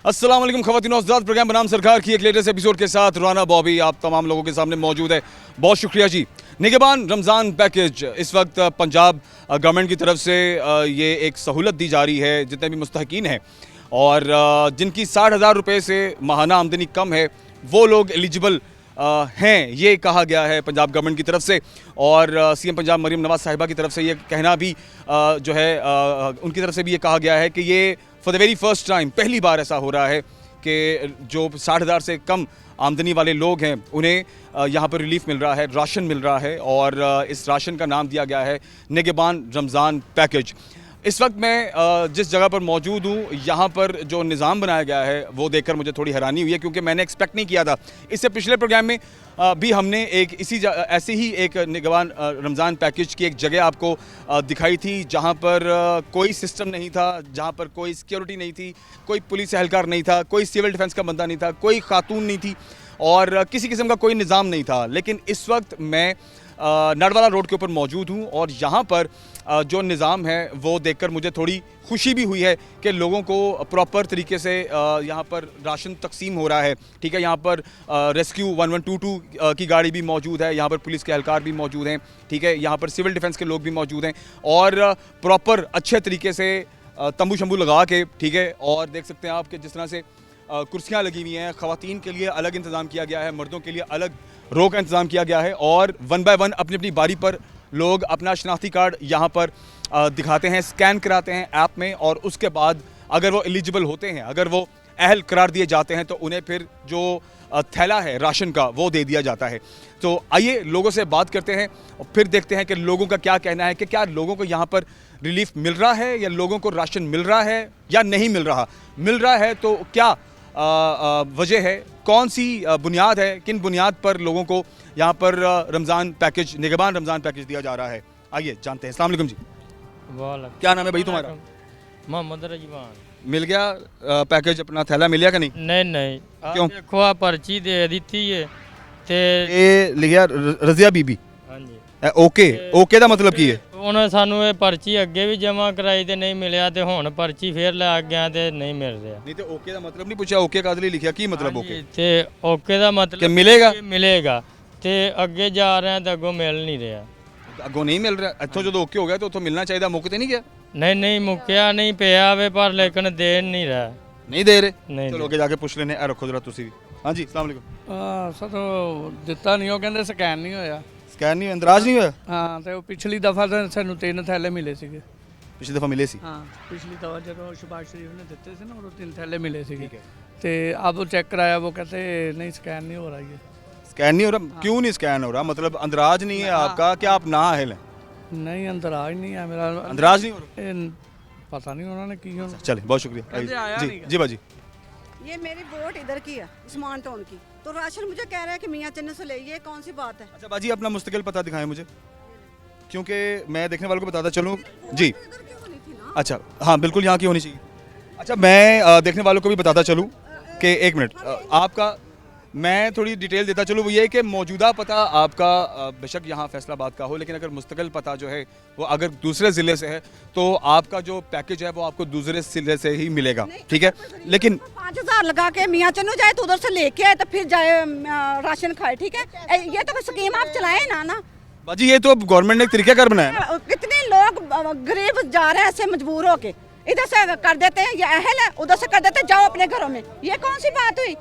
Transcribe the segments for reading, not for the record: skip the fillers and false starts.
अस्सलाम वालेकुम ख़वातीन और हज़रात, प्रोग्राम बनाम सरकार की एक लेटेस्ट एपिसोड के साथ राना बॉबी आप तमाम लोगों के सामने मौजूद है। बहुत शुक्रिया जी। निगहबान रमज़ान पैकेज इस वक्त पंजाब गवर्नमेंट की तरफ से ये एक सहूलत दी जा रही है जितने भी मुस्तहकीन हैं और जिनकी 60,000 रुपये से माहाना आमदनी कम है वो लोग एलिजिबल हैं, ये कहा गया है पंजाब गवर्नमेंट की तरफ से। और सीएम पंजाब मरीम नवाज़ साहिबा की तरफ से ये कहना भी जो है उनकी तरफ से भी ये कहा गया है कि ये for the very first time पहली बार ऐसा हो रहा है कि जो 60,000 से कम आमदनी वाले लोग हैं उन्हें यहाँ पर रिलीफ मिल रहा है, राशन मिल रहा है और इस राशन का नाम दिया गया है निगहबान रमज़ान पैकेज। इस वक्त मैं जिस जगह पर मौजूद हूँ यहाँ पर जो निज़ाम बनाया गया है वो देखकर मुझे थोड़ी हैरानी हुई है, क्योंकि मैंने एक्सपेक्ट नहीं किया था। इससे पिछले प्रोग्राम में भी हमने एक ऐसे ही एक निगहबान रमज़ान पैकेज की एक जगह आपको दिखाई थी जहाँ पर कोई सिस्टम नहीं था, जहाँ पर कोई सिक्योरिटी नहीं थी, कोई पुलिस एहलकार नहीं था, कोई सिविल डिफेंस का बंदा नहीं था, कोई खातून नहीं थी और किसी किस्म का कोई निज़ाम नहीं था। लेकिन इस वक्त मैं नडवाला रोड के ऊपर मौजूद हूँ और यहाँ पर जो निज़ाम है वो देखकर मुझे थोड़ी खुशी भी हुई है कि लोगों को प्रॉपर तरीके से यहाँ पर राशन तकसीम हो रहा है। ठीक है, यहाँ पर रेस्क्यू 1122 की गाड़ी भी मौजूद है, यहाँ पर पुलिस के एहलकार भी मौजूद हैं। ठीक है, यहाँ पर सिविल डिफेंस के लोग भी मौजूद हैं और प्रॉपर अच्छे तरीके से तंबू शंबू लगा के, ठीक है, और देख सकते हैं आप कि जिस तरह से कुर्सियाँ लगी हुई हैं, ख़वातीन के लिए अलग इंतज़ाम किया गया है, मर्दों के लिए अलग रो का इंतज़ाम किया गया है और 1 बाय 1 अपनी अपनी बारी पर लोग अपना शनाख्ती कार्ड यहाँ पर दिखाते हैं, स्कैन कराते हैं ऐप में और उसके बाद अगर वो एलिजिबल होते हैं, अगर वो अहल करार दिए जाते हैं तो उन्हें फिर जो थैला है राशन का वो दे दिया जाता है। तो आइए लोगों से बात करते हैं और फिर देखते हैं कि लोगों का क्या कहना है कि क्या लोगों को यहाँ पर रिलीफ मिल रहा है या लोगों को राशन मिल रहा है या नहीं मिल रहा है तो क्या वजह है, कौन सी बुनियाद है, किन बुनियाद पर लोगों को यहाँ पर रमज़ान पैकेज, निगहबान रमज़ान पैकेज दिया जा रहा है। आइए जानते हैं। अस्सलाम वालेकुम जी। क्या नाम है भाई तुम्हारा? मोहम्मद रजवान। मिल गया पैकेज, अपना थैला मिल गया कि नहीं? नहीं क्यों? देखो आ पर्ची दे दी है ते ये लिखा रज़िया बीबी। हाँ जी। ओके ਦਾ ਮਤਲਬ ਕੀ ਹੈ? ਉਹਨਾਂ ਸਾਨੂੰ ਇਹ ਪਰਚੀ ਅੱਗੇ ਵੀ ਜਮ੍ਹਾਂ ਕਰਾਈ ਤੇ ਨਹੀਂ ਮਿਲਿਆ ਤੇ ਹੁਣ ਪਰਚੀ ਫੇਰ ਲੈ ਗਿਆ ਤੇ ਨਹੀਂ ਮਿਲ ਰਿਹਾ। ਨਹੀਂ ਤੇ ਓਕੇ ਦਾ ਮਤਲਬ ਨਹੀਂ ਪੁੱਛਿਆ, ਓਕੇ ਕਾਹਦੇ ਲਈ ਲਿਖਿਆ, ਕੀ ਮਤਲਬ ਓਕੇ? ਤੇ ਓਕੇ ਦਾ ਮਤਲਬ ਕਿ ਮਿਲੇਗਾ? ਮਿਲੇਗਾ ਤੇ ਅੱਗੇ ਜਾ ਰਹੇ ਤਾਂ ਅੱਗੋਂ ਮਿਲ ਨਹੀਂ ਰਿਹਾ। ਅੱਗੋਂ ਨਹੀਂ ਮਿਲ ਰਿਹਾ? ਇੱਥੋਂ ਜਦੋਂ ਓਕੇ ਹੋ ਗਿਆ ਤਾਂ ਉੱਥੋਂ ਮਿਲਣਾ ਚਾਹੀਦਾ, ਮੁੱਕ ਤੇ ਨਹੀਂ ਗਿਆ? ਨਹੀਂ ਮੁੱਕਿਆ ਨਹੀਂ ਪਿਆ ਵੇ ਪਰ ਲੇਕਿਨ ਦੇ ਨਹੀਂ ਰਿਹਾ। ਨਹੀਂ ਦੇ ਰਹੇ? ਨਹੀਂ ਚਲੋ ਅੱਗੇ ਜਾ ਕੇ ਪੁੱਛ ਲੈਣੇ। ਆ ਰੱਖੋ ਜਰਾ ਤੁਸੀਂ ਵੀ। ਹਾਂਜੀ अस्सलाम वालेकुम। ਸਾਨੂੰ ਦਿੱਤਾ ਨਹੀਂ, ਉਹ ਕਹਿੰਦੇ ਸਕੈਨ ਨਹੀਂ ਹੋਇਆ। ਸਕੈਨ ਨਹੀਂ, ਅੰਦਰਾਜ ਨਹੀਂ ਹੋਇਆ? ਹਾਂ, ਤੇ ਉਹ ਪਿਛਲੀ ਦਫਾ ਤਾਂ ਸਾਨੂੰ 3 ਥੈਲੇ ਮਿਲੇ ਸੀਗੇ। ਪਿਛਲੀ ਦਫਾ ਮਿਲੇ ਸੀ? ਹਾਂ, ਪਿਛਲੀ ਦਫਾ ਜਦੋਂ ਸ਼ਬਾਜ਼ ਸ਼ਰੀਫ ਨੇ ਦਿੱਤੇ ਸੀ ਨਾ ਉਦੋਂ 3 ਥੈਲੇ मिले ਸੀਗੇ। ਤੇ अब चेक कराया, वो कहते नहीं स्कैन नहीं हो रहा ये। स्कैन नहीं हो रहा? क्यों नहीं स्कैन हो रहा? मतलब अंदराज नहीं है आपका, क्या आप नाअहल हैं? नहीं, अंदराज नहीं है मेरा। अंदराज नहीं हो रहा? पता नहीं उन्होंने की होना। चले, बहुत शुक्रिया जी। जी बाजी। ये मेरी वोट इधर की है, उस्मान टाउन की, तो राशन मुझे कह रहा है कि मियाँ चन्ने से ले, ये कौन सी बात है? अच्छा बाजी, अपना मुस्तकिल पता दिखाएं मुझे, क्योंकि मैं देखने वालों को बताता चलूँ जी। इधर की होनी थी ना। अच्छा हाँ, बिल्कुल यहाँ की होनी चाहिए। अच्छा मैं देखने वालों को भी बताता चलूँ कि एक मिनट आपका मैं थोड़ी डिटेल देता चलूँ। वो ये है कि मौजूदा पता आपका बेशक यहाँ फैसलाबाद का हो, लेकिन अगर मुस्तकिल पता जो है वो अगर दूसरे ज़िले से है तो आपका जो पैकेज है वो आपको दूसरे ज़िले से ही मिलेगा। ठीक है, लेकिन 5,000 लगा के मियाँ चन्नू जाए तो उधर से लेके आए तो फिर जाए राशन खाए। ठीक है, ये तो स्कीम आप चलाए ना। बाजी ये तो अब गवर्नमेंट ने एक तरीक़ाकार बनाया ना। कितने लोग गरीब जा रहे हैं ऐसे मजबूर होके, इधर से कर देते हैं, ये अहल है, उधर से कर देते हैं, जाओ अपने घरों में। ये कौन सी बात हुई?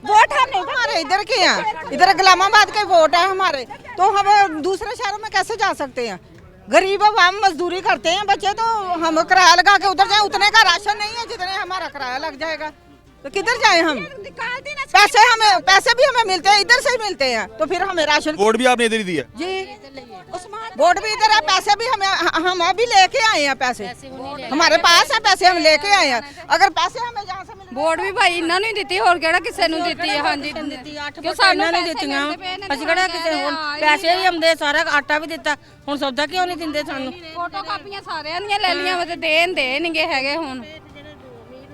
वोट हम नहीं, हमारे इधर के हैं, इधर गुलामाबाद के वोट है हमारे, तो हम दूसरे शहरों में कैसे जा सकते हैं? गरीब हम मजदूरी करते हैं बच्चे, तो हम किराया लगा के उधर जाए, उतने का राशन नहीं है जितने हमारा किराया लग जाएगा, तो किधर जाए हम? निकाल दी ना। पैसे भी हमें मिलते हैं, इधर से ही मिलते हैं, तो फिर हमें राशन। वोट भी आपने इधर ही दिया? जी, वोट भी इधर है, पैसे भी हम अभी लेके आए हैं, पैसे हमारे पास है, पैसे हम लेके आए हैं। अगर पैसे हमें जहाँ से ਵੋਟ ਵੀ ਭਾਈ ਇਹਨਾਂ ਨੂੰ ਹੀ ਦਿੱਤੀ, ਹੋਰ ਕਿਹੜਾ ਕਿਸੇ ਨੂੰ ਦਿੱਤੀ ਹੈ? ਹਾਂਜੀ ਕਿਉਂ ਸਾਨੂੰ ਨਹੀਂ ਦਿੱਤੀਆਂ? ਅਸੀਂ ਕਿਹੜਾ ਕਿਸੇ ਹੁਣ ਪੈਸੇ ਵੀ ਆਉਂਦੇ, ਸਾਰਾ ਆਟਾ ਵੀ ਦਿੱਤਾ, ਹੁਣ ਸੌਦਾ ਕਿਉਂ ਨਹੀਂ ਦਿੰਦੇ ਸਾਨੂੰ? ਫੋਟੋ ਕਾਪੀਆਂ ਸਾਰਿਆਂ ਦੀਆਂ ਲੈ ਲੀਆਂ ਵਾ ਤੇ ਦੇਣਗੇ ਹੈਗੇ ਹੁਣ।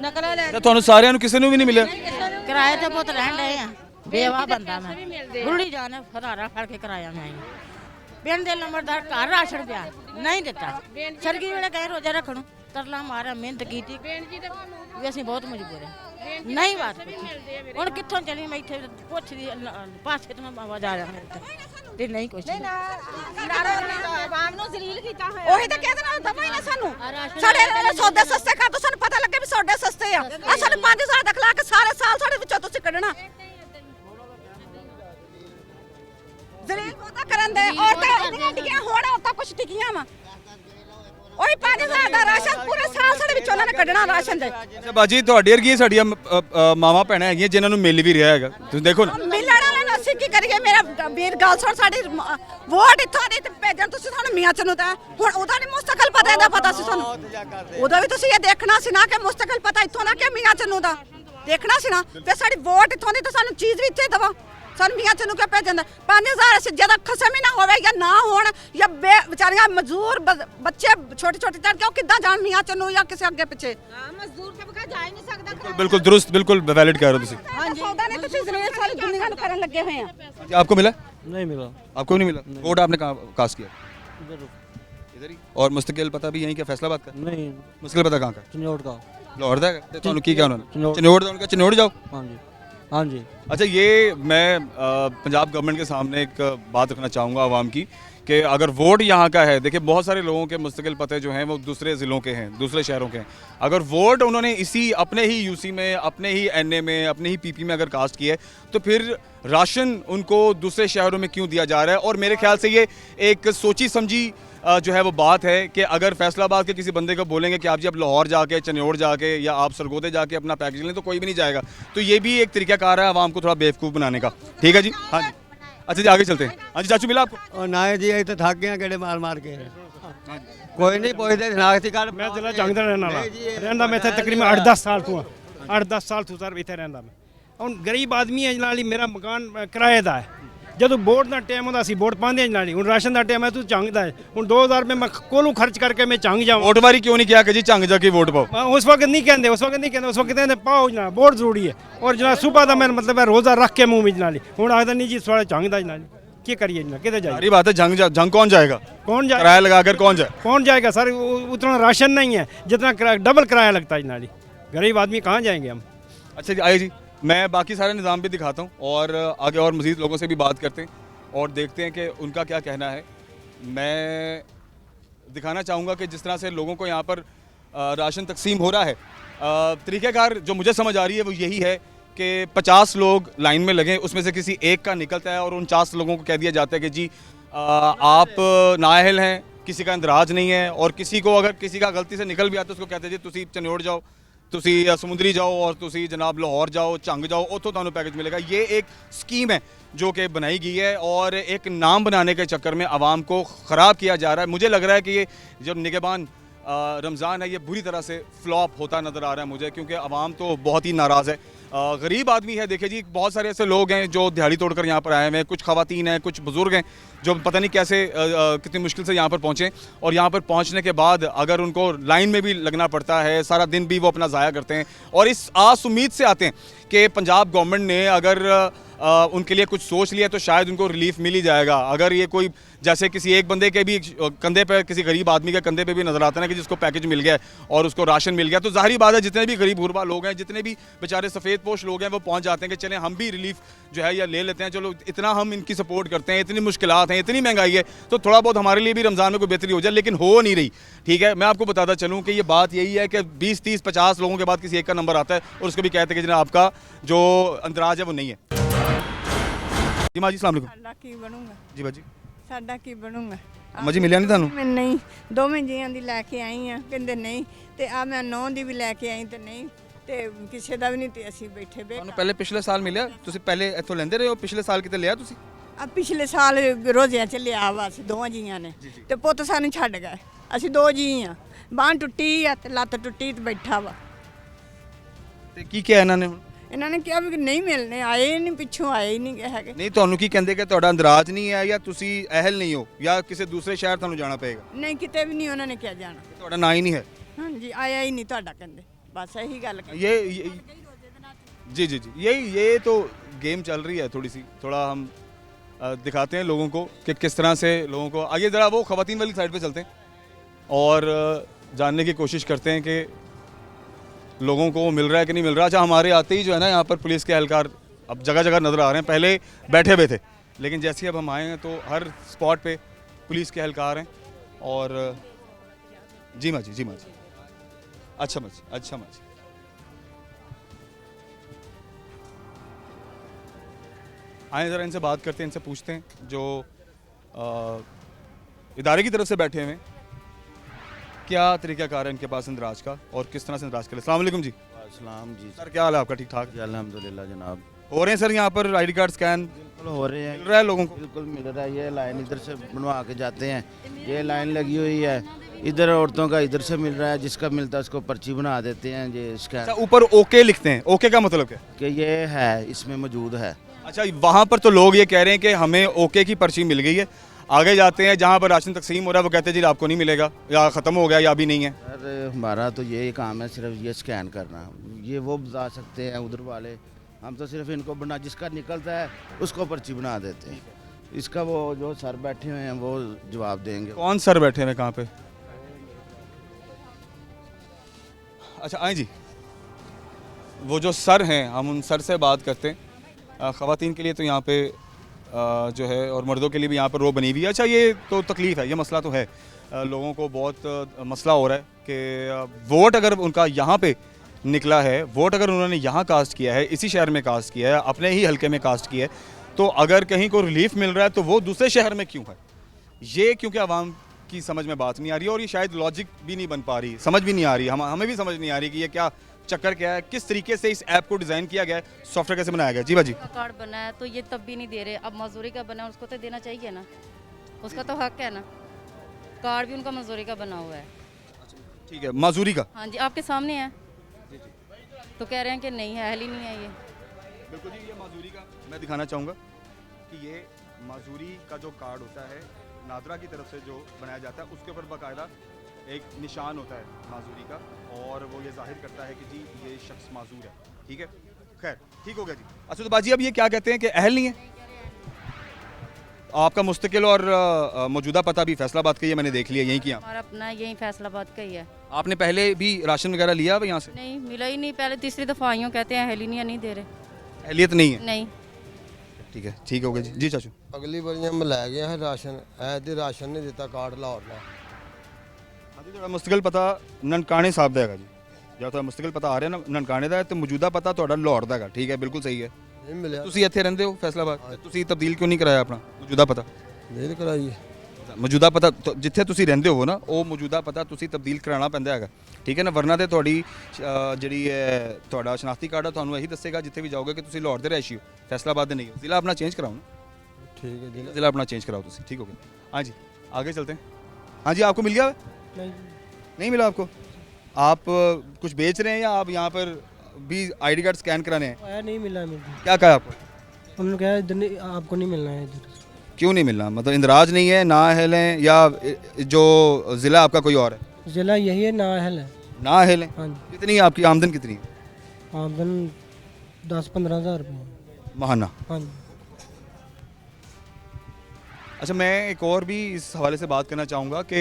ਨਕਲਾਂ ਲੈ अच्छा ਤੁਹਾਨੂੰ ਸਾਰਿਆਂ ਨੂੰ ਕਿਸੇ ਨੂੰ ਵੀ ਨਹੀਂ ਮਿਲਿਆ? ਕਿਰਾਏ ਤੇ ਪੁੱਤ ਰਹਿਣ ਡਏ ਆ, ਬੇਵਾ ਬੰਦਾ ਮੈਂ ਬੁੱਢੀ ਜਾਨ ਫਰਾਰਾ ਫੜ ਕੇ ਕਿਰਾਇਆ ਮੈਂ ਆਈ। ਪਿੰਡ ਦੇ ਨੰਬਰਦਾਰ ਘਰ ਰਾਸ਼ਨ ਪਿਆ ਨਹੀਂ ਦਿੱਤਾ, ਸਰਗੀ ਵੇਲੇ ਗਏ ਰੋਜ਼ਾ ਰੱਖਣ, ਤਰਲਾ ਮਾਰਿਆ ਮਿਹਨਤ ਕੀਤੀ ਵੀ ਅਸੀਂ ਬਹੁਤ ਮਜਬੂਰ ਹਾਂ ਨਹੀਂ ਬਾਤ ਪੁੱਛੀ ਹੁਣ ਕਿੱਥੋਂ ਚੱਲੀ ਮੈਂ ਇੱਥੇ ਪੁੱਛਦੀ ਪਾਸੇ ਤੋਂ ਆਵਾਜ਼ ਆ ਜਾਂਦਾ ਤੇ ਨਹੀਂ ਕੁਛ ਆਵਾਮ ਨੂੰ ਜ਼ਲੀਲ ਕੀਤਾ ਹੋਇਆ ਉਹੀ ਤਾਂ ਕਹਿੰਦੇ ਨਾ ਦਵਾ ਹੀ ਨਾ ਸਾਨੂੰ ਸਾਡੇ ਸੌਦੇ ਸਸਤੇ ਕਰ ਦੋ ਸਾਨੂੰ ਪਤਾ ਲੱਗੇ ਵੀ ਸੌਦੇ ਸਸਤੇ ਆ ਸਾਨੂੰ 5000 ਦਾ ਖਲਾ ਕੇ ਸਾਰੇ ਸਾਲ ਸਾਡੇ ਵਿੱਚੋਂ ਤੁਸੀਂ ਕੱਢਣਾ ਜ਼ਲੀਲ ਬਹੁਤਾ ਕਰਨ ਦੇ ਔਰਤਾਂ ਇੰਨੀਆਂ ਟਿਕੀਆਂ ਹੁਣ ਔਰਤਾਂ ਕੁਛ ਟਿਕੀਆਂ ਵਾ ਉਹੀ 5000 ਦਾ ਰਾਸ਼ਨ ਪੂਰੇ ਸਾਲ ਸਾਡੇ ਵਿੱਚੋਂ ਉਹਨਾਂ ਨੇ ਕੱਢਣਾ ਰਾਸ਼ਨ ਦੇ ਅੱਛਾ ਬਾਜੀ ਤੁਹਾਡੇ ਵਰਗੀਆਂ ਸਾਡੀਆਂ ਮਾਵਾਂ ਭੈਣਾਂ ਹੈਗੀਆਂ ਜਿਨ੍ਹਾਂ ਨੂੰ ਮਿਲ ਵੀ ਰਿਹਾ ਹੈਗਾ ਤੁਸੀਂ ਦੇਖੋ ਨਾ ਮਿਲਣ ਵਾਲੇ ਨੂੰ ਅਸੀਂ ਕੀ ਕਰੀਏ ਮੇਰਾ ਵੀਰ ਗੱਲ ਸੁਣ ਸਾਡੀ ਵੋਟ ਇੱਥੋਂ ਦੀ ਤੇ ਭੇਜਣ ਤੁਸੀਂ ਸਾਨੂੰ ਮੀਆਂ ਚ ਨੂੰ ਤਾਂ ਹੁਣ ਉਹਦਾ ਨਹੀਂ ਮੁਸਤਕਲ ਪਤਾ ਇਹਦਾ ਪਤਾ ਸੀ ਸਾਨੂੰ ਉਹਦਾ ਵੀ ਤੁਸੀਂ ਇਹ ਦੇਖਣਾ ਸੀ ਨਾ ਕਿ ਮੁਸਤਕਲ ਪਤਾ ਇੱਥੋਂ ਦਾ ਕਿ ਮੀਆਂ ਚ ਨੂੰ ਦਾ ਦੇਖਣਾ ਸੀ ਨਾ ਤੇ ਸਾਡੀ ਵੋਟ ਇੱਥੋਂ ਦੀ ਤਾਂ ਸਾਨੂੰ ਚੀਜ਼ ਵੀ ਇੱਥੇ ਦਵਾ ਸਾਨੂੰ ਮੀਆਂ ਚ ਨੂੰ ਕਿਉਂ ਭੇਜਣ 5000 ਅਸੀਂ ਜਦ ਖਸਮ ਹੀ ਨਾ ਹੋਵੇ ਜਾਂ ਨਾ ਹੋਣ ਜਾਂ ਵਿਚਾਰੀਆਂ ਮਜ਼ਦੂਰ ਬੱਚੇ ਛੋਟੇ ਛੋਟੇ ਚੜ ਕੇ ਉਹ ਕਿੱਦਾਂ ਜਾਣ ਮੀਆਂ ਚ ਨੂੰ ਜਾਂ ਕਿਸੇ ਅੱਗੇ ਪਿੱਛੇ ਮਜ਼ਦੂਰ ਤੇ ਬਗਾ ਜਾ ਹੀ ਨਹੀਂ ਸਕਦਾ बिल्कुल दुरुस्त बिल्कुल वैलिड कह रहे हो तुसी ਹਾਂਜੀ ਸੌਦਾ ਨਹੀਂ ਤੁਸੀਂ ਜ਼ਮੀਨ ਸਾਰੀ ਦੁਨੀਆ ਨੂੰ ਕਰਨ ਲੱਗੇ ਹੋਏ ਆ जी, आपको मिला नहीं मिला आपको भी नहीं मिला वोट आपने कहाँ कास्ट किया इधर ही और मुस्तकिल पता भी यहीं का फैसलाबाद का नहीं मुस्तकिल पता कहाँ का चिन्नौट का लाहौर का है? तो ਤੁਹਾਨੂੰ ਕੀ ਕਿਹਾ ਉਹਨਾਂ ਨੇ चिन्नौट। चिन्नौट ਦਾ उनका चिन्नौट जाओ हाँ जी हाँ जी अच्छा ये मैं पंजाब गवर्नमेंट के सामने एक बात रखना चाहूँगा आवाम की कि अगर वोट यहाँ का है देखिए बहुत सारे लोगों के मुस्तकिल पते जो हैं वो दूसरे ज़िलों के हैं दूसरे शहरों के हैं अगर वोट उन्होंने इसी अपने ही यूसी में अपने ही एनए में अपने ही पीपी में अगर कास्ट किया है तो फिर राशन उनको दूसरे शहरों में क्यों दिया जा रहा है और मेरे ख्याल से ये एक सोची समझी जो है वो बात है कि अगर फैसलाबाद के किसी बंदे को बोलेंगे कि आप जी अब लाहौर जाके चन्योड़ जाके या आप सरगोदे जाके अपना पैकेज लें तो कोई भी नहीं जाएगा तो ये भी एक तरीक़ाकार है आवाम को थोड़ा बेवकूफ़ बनाने का ठीक है जी हाँ जी अच्छा जी आगे चलते हैं हाँ जी चाचू मिला आपको और ना जी अं तो थक गए गेड़े मार मार के कोई नहीं पुछते शनाख्ती कार्ड मैं जिला जंग ਦਾ ਰਹਿਣ ਵਾਲਾ ਰਹਿੰਦਾ ਮੈਂ ਇੱਥੇ ਤਕਰੀਬਨ 8-10 ਸਾਲ ਤੋਂ 8-10 ਸਾਲ ਤੋਂ ਸਰ ਇੱਥੇ ਰਹਿੰਦਾ ਮੈਂ ਹੁਣ ਗਰੀਬ ਆਦਮੀ ਹੈ ਜਨਾਲੀ ਮੇਰਾ ਮਕਾਨ ਕਿਰਾਏ ਦਾ ਹੈ ਜਦੋਂ ਵੋਟ ਦਾ ਟਾਈਮ ਹੁੰਦਾ ਸੀ ਵੋਟ ਪਾਉਂਦੇ ਜਨਾਲੀ ਹੁਣ ਰਾਸ਼ਨ ਦਾ ਟਾਈਮ ਹੈ ਤੂੰ ਝੰਗ ਦਾ ਹੈ ਹੁਣ 2000 ਰੁਪਏ ਮੈਂ ਕੋਲੋਂ ਖਰਚ ਕਰਕੇ ਮੈਂ ਝੰਗ ਜਾਵਾਂ वोट बारी क्यों नहीं किया कि जी झंग जाके वोट पाओ ਉਸ ਵਕਤ ਨਹੀਂ ਕਹਿੰਦੇ ਉਸ ਵਕਤ ਕਹਿੰਦੇ ਪਾਓ ਜਨਾਬ ਵੋਟ ਜ਼ਰੂਰੀ ਹੈ ਔਰ ਜਨਾਬ ਸੁਬਹ ਦਾ ਮੈਂ ਮਤਲਬ ਹੈ ਰੋਜ਼ਾ ਰੱਖ ਕੇ ਮੂੰਹ ਵਿੱਚ ਜਨਾਲੀ ਹੁਣ ਆਖਦਾ ਨਹੀਂ ਜੀ ਥੋੜਾ ਝੰਗ ਦਾ ਜਨਾਲੀ ਕੀ ਕਰੀਏ ਜਨਾਬ ਕਿਤੇ ਜਾਈਏ सारी बात है झंग कौन जाएगा कौन जाए किराया लगाकर कौन जाए कौन जाएगा सर उतना राशन नहीं है जितना डबल किराया लगता है जनाली गरीब आदमी कहाँ जाएंगे हम अच्छा जी आइए जी मैं बाकी सारे निज़ाम भी दिखाता हूँ और आगे और मज़ीद लोगों से भी बात करते हैं और देखते हैं कि उनका क्या कहना है मैं दिखाना चाहूँगा कि जिस तरह से लोगों को यहाँ पर राशन तकसीम हो रहा है तरीक़ाकार जो मुझे समझ आ रही है वो यही है कि 50 लोग लाइन में लगे उसमें से किसी एक का निकलता है और 49 लोगों को कह दिया जाता है कि जी आप नाअहल हैं किसी का इंदराज नहीं है और किसी को अगर किसी का गलती से निकल भी आता है उसको कहते हैं जी तुसी चन्योड़ जाओ तुसी समुंदरी जाओ और तुसी जनाब लाहौर जाओ झंग जाओ उतो तुहानू पैकेज मिलेगा ये एक स्कीम है जो कि बनाई गई है और एक नाम बनाने के चक्कर में आवाम को ख़राब किया जा रहा है मुझे लग रहा है कि ये जो निगहबान रमज़ान है ये बुरी तरह से फ्लॉप होता नज़र आ रहा है मुझे क्योंकि आवाम तो बहुत ही नाराज़ है गरीब आदमी है देखिए जी बहुत सारे ऐसे लोग हैं जो दिहाड़ी तोड़कर यहाँ पर आए हुए हैं कुछ ख़वातीन हैं कुछ बुज़ुर्ग हैं जो पता नहीं कैसे कितनी मुश्किल से यहाँ पर पहुँचे और यहाँ पर पहुँचने के बाद अगर उनको लाइन में भी लगना पड़ता है सारा दिन भी वो अपना ज़ाया करते हैं और इस आस उम्मीद से आते हैं कि पंजाब गवर्नमेंट ने अगर उनके लिए कुछ सोच लिया तो शायद उनको रिलीफ मिल ही जाएगा अगर ये कोई जैसे किसी एक बंदे के भी कंधे पे किसी गरीब आदमी के कंधे पे भी नज़र आता है ना कि जिसको पैकेज मिल गया और उसको राशन मिल गया तो ज़ाहिर बात है जितने भी गरीब गुरबा लोग हैं जितने भी बेचारे सफ़ेद पोश लोग हैं वो पहुंच जाते हैं कि चलें हम भी रिलीफ जो है या ले लेते हैं चलो इतना हम इनकी सपोर्ट करते हैं इतनी मुश्किलात हैं इतनी महंगाई है तो थोड़ा बहुत हमारे लिए भी रमज़ान में कोई बेहतरी हो जाए लेकिन हो नहीं रही ठीक है मैं आपको बताता चलूँ कि ये बात यही है कि 20, 30, 50 लोगों के बाद किसी एक का नंबर आता है और उसको भी कहते हैं कि जनाब आपका जो अंदराज है वो नहीं है जी माँ जी अस्सलाम वालेकुम ਸਾਡਾ ਕੀ ਬਣੂਗਾ जी भाजी ਸਾਡਾ ਕੀ ਬਣੂਗਾ अम्मा जी मिलिया नहीं थानू ਮੈਂ ਨਹੀਂ ਦੋਵੇਂ ਜੀਆਂ ਦੀ ਲੈ ਕੇ ਆਈ ਆ ਕਹਿੰਦੇ ਨਹੀਂ ਤੇ ਆ ਮੈਂ ਨੌਂ ਦੀ ਵੀ ਲੈ ਕੇ ਆਈ ਤੇ ਨਹੀਂ ਤੇ ਕਿਸੇ ਦਾ ਵੀ ਨਹੀਂ ਤੇ ਅਸੀਂ ਬੈਠੇ ਬੇ ਤੁਹਾਨੂੰ ਪਹਿਲੇ ਪਿਛਲੇ ਸਾਲ ਮਿਲਿਆ ਤੁਸੀਂ ਪਹਿਲੇ ਇੱਥੋਂ ਲੈਂਦੇ ਰਹੇ ਹੋ ਪਿਛਲੇ ਸਾਲ ਕਿਤੇ ਲਿਆ ਤੁਸੀਂ ਆ ਪਿਛਲੇ ਸਾਲ ਰੋਜ਼ਿਆਂ ਚ ਲਿਆ ਵਾ ਅਸੀਂ ਦੋਵਾਂ ਜੀਆਂ ਨੇ ਤੇ ਪੁੱਤ ਸਾਨੂੰ ਛੱਡ ਗਏ ਅਸੀਂ ਦੋ ਜੀ ਆ ਬਾਂਹ ਟੁੱਟੀ ਆ ਤੇ ਲੱਤ ਟੁੱਟੀ ਤੇ ਬੈਠਾ ਵਾ ਤੇ ਕੀ ਕਿਹਾ ਇਹਨਾਂ ਨੇ ਹੁਣ ਇਹਨਾਂ ਨੇ ਕਿਹਾ ਵੀ ਨਹੀਂ ਮਿਲਨੇ ਆਏ ਨਹੀਂ ਪਿੱਛੋਂ ਆਏ ਹੀ ਨਹੀਂ ਹੈਗੇ ਨਹੀਂ ਤੁਹਾਨੂੰ ਕੀ ਕਹਿੰਦੇ ਕਿ ਤੁਹਾਡਾ ਅੰਦਰਾਜ ਨਹੀਂ ਹੈ ਜਾਂ ਤੁਸੀਂ ਅਹਿਲ ਨਹੀਂ ਹੋ ਜਾਂ ਕਿਸੇ ਦੂਸਰੇ ਸ਼ਹਿਰ ਤੁਹਾਨੂੰ ਜਾਣਾ ਪਏਗਾ ਨਹੀਂ ਕਿਤੇ ਵੀ ਨਹੀਂ ਉਹਨਾਂ ਨੇ ਕਿਹਾ ਜਾਣਾ ਤੁਹਾਡਾ ਨਾਂ ਹੀ नहीं है ਹਾਂਜੀ ਆਇਆ ਹੀ ਨਹੀਂ ਤੁਹਾਡਾ ਕਹਿੰਦੇ ਬਸ ਇਹੀ ਗੱਲ ਕਹੀ ये जी जी जी ये तो गेम चल रही है थोड़ी सी थोड़ा हम दिखाते हैं लोगों को कि किस तरह से लोगों को आगे ज़रा वो ख़वातीन वाली साइड पे चलते हैं और जानने की कोशिश करते हैं कि लोगों को मिल रहा है कि नहीं मिल रहा। अच्छा, हमारे आते ही जो है ना यहाँ पर पुलिस के एहलकार अब जगह जगह नज़र आ रहे हैं। पहले बैठे हुए थे, लेकिन जैसे ही अब हम आए हैं तो हर स्पॉट पे पुलिस के एहलकार हैं। और जी माँ जी, जी माँ जी, अच्छा माँ जी, अच्छा माँ जी। आए ज़रा इनसे बात करते हैं, इनसे पूछते हैं जो इदारे की तरफ से बैठे हुए हैं, क्या तरीक़ाकार है इनके पास इंदराज का और किस तरह से इंदराज करें। अस्सलाम वालेकुम जी। अस्सलाम जी सर, क्या हाल है आपका? ठीक ठाक? जी अल्हम्दुलिल्लाह जनाब। हो रहे हैं सर यहाँ पर आईडी कार्ड स्कैन? बिल्कुल हो रहे हैं, मिल रहा है लोगों को? बिल्कुल मिल रहा है। ये लाइन इधर से बनवा के जाते हैं, ये लाइन लगी हुई है इधर, औरतों का इधर से मिल रहा है, जिसका मिलता है उसको पर्ची बना देते हैं। ये स्कैन अच्छा, ऊपर ओके लिखते हैं। ओके का मतलब क्या? कि ये है, इसमें मौजूद है। अच्छा, वहाँ पर तो लोग ये कह रहे हैं कि हमें ओके की पर्ची मिल गई है। आगे जाते हैं जहाँ पर राशन तकसीम हो रहा है, वो कहते हैं जी आपको नहीं मिलेगा, या ख़त्म हो गया, या अभी नहीं है। सर हमारा तो यही काम है, सिर्फ ये स्कैन करना। ये वो बता सकते हैं उधर वाले, हम तो सिर्फ इनको बना, जिसका निकलता है उसको पर्ची बना देते हैं। इसका वो जो सर बैठे हुए हैं वो जवाब देंगे। कौन सर बैठे हुए कहाँ पे? अच्छा आए जी, वो जो सर हैं, हम उन सर से बात करते हैं। ख़वातीन के लिए तो यहाँ पे जो है और मर्दों के लिए भी यहाँ पर रो बनी हुई है। अच्छा, ये तो तकलीफ़ है, ये मसला तो है, लोगों को बहुत मसला हो रहा है कि वोट अगर उनका यहाँ पे निकला है, वोट अगर उन्होंने यहाँ कास्ट किया है, इसी शहर में कास्ट किया है, अपने ही हलके में कास्ट किया है, तो अगर कहीं को रिलीफ मिल रहा है तो वो दूसरे शहर में क्यों है? ये क्योंकि आवाम की समझ में बात नहीं आ रही है, और ये शायद लॉजिक भी नहीं बन पा रही, समझ भी नहीं आ रही, हमें भी समझ नहीं आ रही कि ये क्या चक्कर क्या है, किस तरीके से इस ऐप को डिज़ाइन किया गया है, सॉफ्टवेयर कैसे बनाया गया। जी बाजी, कार्ड बना है तो ये तब भी नहीं दे रहे। अब मजदूरी का बना है, उसको तो देना चाहिए ना, उसका तो हक है ना। कार्ड भी उनका मजदूरी का बना हुआ है। ठीक है, मजदूरी का? हाँ जी, आपके सामने है। तो कह रहे हैं कि नहीं है, अहल ही नहीं है ये। बिल्कुल जी, ये मजदूरी का मैं दिखाना चाहूँगा कि ये मजदूरी का जो कार्ड होता है नादरा की तरफ से जो बनाया जाता है, उसके ऊपर बाकायदा एक निशान होता है मजदूरी का, और वो ये जाहिर करता है कि जी ये शख्स माजूर है। ठीक है, खैर ठीक हो गया जी। अच्छा तो बाजी, अब ये क्या कहते हैं कि अहल नहीं है? आपका मुस्तकिल और मौजूदा पता भी फैसलाबाद का ही है, मैंने देख लिया, यहीं किया? हमारा अपना यहीं फैसलाबाद का ही है। आपने पहले भी राशन वगैरह लिया अब यहाँ से? नहीं, मिला ही नहीं। पहले तीसरी दफ़ा आइयों, कहते हैं अहल ही नहीं है, नहीं दे रहे। अहलियत नहीं है? नहीं। ठीक है, ठीक हो गया जी। जी चाचू, अगली बार हम लै गए हैं राशन, ऐसे राशन नहीं दिता कार्ड लाहौर ने। हाँ जी, थोड़ा मुस्तकिल पता ननकाने साहब ਦਾ ਹੈਗਾ ਜੀ, ਜਾਂ ਤੁਹਾਡਾ ਮੁਸਤਕਿਲ ਪਤਾ ਆ ਰਿਹਾ ਨਾ ਨਨਕਾਣੇ ਦਾ, ਤੇ ਮੌਜੂਦਾ ਪਤਾ ਤੁਹਾਡਾ ਲਾਹੌਰ ਦਾ ਹੈਗਾ। ਠੀਕ ਹੈ, ਬਿਲਕੁਲ ਸਹੀ ਹੈ। नहीं मिले, ਤੁਸੀਂ ਇੱਥੇ ਰਹਿੰਦੇ ਹੋ ਫੈਸਲਾਬਾਦ, ਤੇ ਤੁਸੀਂ ਤਬਦੀਲ ਕਿਉਂ ਨਹੀਂ ਕਰਾਇਆ ਆਪਣਾ ਮੌਜੂਦਾ ਪਤਾ? नहीं कराई। ਮੌਜੂਦਾ ਪਤਾ ਜਿੱਥੇ ਤੁਸੀਂ ਰਹਿੰਦੇ ਹੋ ਨਾ, ਉਹ ਮੌਜੂਦਾ ਪਤਾ ਤੁਸੀਂ ਤਬਦੀਲ ਕਰਾਉਣਾ ਪੈਂਦਾ ਹੈਗਾ। ਠੀਕ ਹੈ ਨਾ, ਵਰਨਾ ਤੇ ਤੁਹਾਡੀ ਜਿਹੜੀ ਹੈ ਤੁਹਾਡਾ ਸ਼ਨਾਖਤੀ ਕਾਰਡ ਆ, ਤੁਹਾਨੂੰ ਇਹੀ ਦੱਸੇਗਾ ਜਿੱਥੇ ਵੀ ਜਾਓਗੇ ਕਿ ਤੁਸੀਂ ਲਾਹੌਰ ਦੇ ਰਹਿਸ਼ੀ ਹੋ, ਫੈਸਲਾਬਾਦ ਦੇ ਨਹੀਂ ਹੋ। ਜ਼ਿਲ੍ਹਾ ਆਪਣਾ ਚੇਂਜ ਕਰਾਓ ना। ठीक है जी। ज़िला अपना चेंज कराओ तुसी, ठीक हो गया। हाँ जी, आगे चलते हैं। हाँ जी, आपको मिल गया? नहीं मिला आपको? आप कुछ बेच रहे हैं या आप यहाँ पर भी आईडी कार्ड स्कैन कराने हैं? नहीं मिला मुझे। क्या कहा आपको? उन्होंने कहा इधर नहीं, आपको नहीं मिलना है इधर। क्यों नहीं मिलना? मतलब इंदराज नहीं है, नाअहल हैं, या जो ज़िला आपका कोई और है? जिला यही है, नाअहल है। नाअहल है? हाँ जी। कितनी है आपकी आमदन? कितनी है आमदन? 10-15 हज़ार रुपये महाना। हाँ जी। अच्छा, मैं एक और भी इस हवाले से बात करना चाहूँगा कि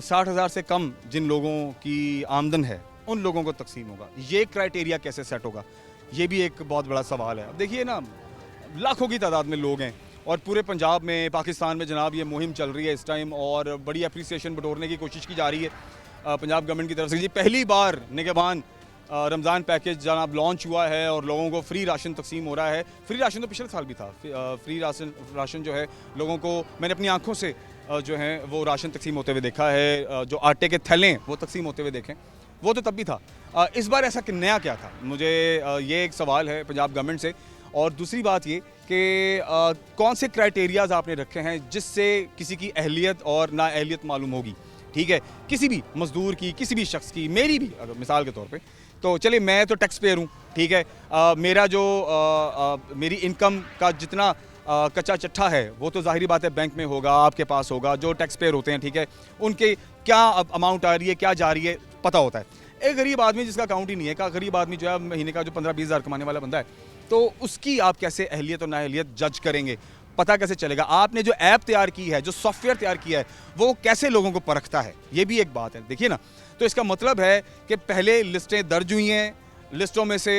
60,000 से कम जिन लोगों की आमदन है, उन लोगों को तकसीम होगा, ये क्राइटेरिया कैसे सेट होगा, ये भी एक बहुत बड़ा सवाल है। अब देखिए ना, लाखों की तादाद में लोग हैं, और पूरे पंजाब में, पाकिस्तान में जनाब ये मुहिम चल रही है इस टाइम, और बड़ी अप्रिसिएशन बटोरने की कोशिश की जा रही है पंजाब गवर्नमेंट की तरफ से। जी पहली बार निगहबान रमज़ान पैकेज जनाब लॉन्च हुआ है, और लोगों को फ्री राशन तकसीम हो रहा है। फ्री राशन तो पिछले साल भी था। फ्री राशन जो है लोगों को, मैंने अपनी आंखों से जो है वो राशन तकसीम होते हुए देखा है, जो आटे के थैले वो तकसीम होते हुए देखें, वो तो तब भी था। इस बार ऐसा नया क्या था, मुझे ये एक सवाल है पंजाब गवर्नमेंट से। और दूसरी बात ये कि कौन से क्राइटेरियाज़ आपने रखे हैं जिससे किसी की अहलियत और नाअहलियत मालूम होगी। ठीक है, किसी भी मज़दूर की, किसी भी शख्स की, मेरी भी अगर मिसाल के तौर पे, तो चलिए मैं तो टैक्स पेयर हूँ, ठीक है, मेरा जो मेरी इनकम का जितना कच्चा चट्ठा है वो तो ज़ाहिरी बात है बैंक में होगा, आपके पास होगा, जो टैक्स पेयर होते हैं, ठीक है, उनके क्या अमाउंट आ रही है, क्या जा रही है, पता होता है। एक गरीब आदमी जिसका अकाउंट ही नहीं है, का गरीब आदमी जो है महीने का जो 15-20 हज़ार कमाने वाला बंदा है, तो उसकी आप कैसे अहलियत और नाअहलियत जज करेंगे? पता कैसे चलेगा? आपने जो ऐप तैयार की है, जो सॉफ्टवेयर तैयार किया है, वो कैसे लोगों को परखता है? ये भी एक बात है। देखिए ना, तो इसका मतलब है कि पहले लिस्टें दर्ज हुई हैं, लिस्टों में से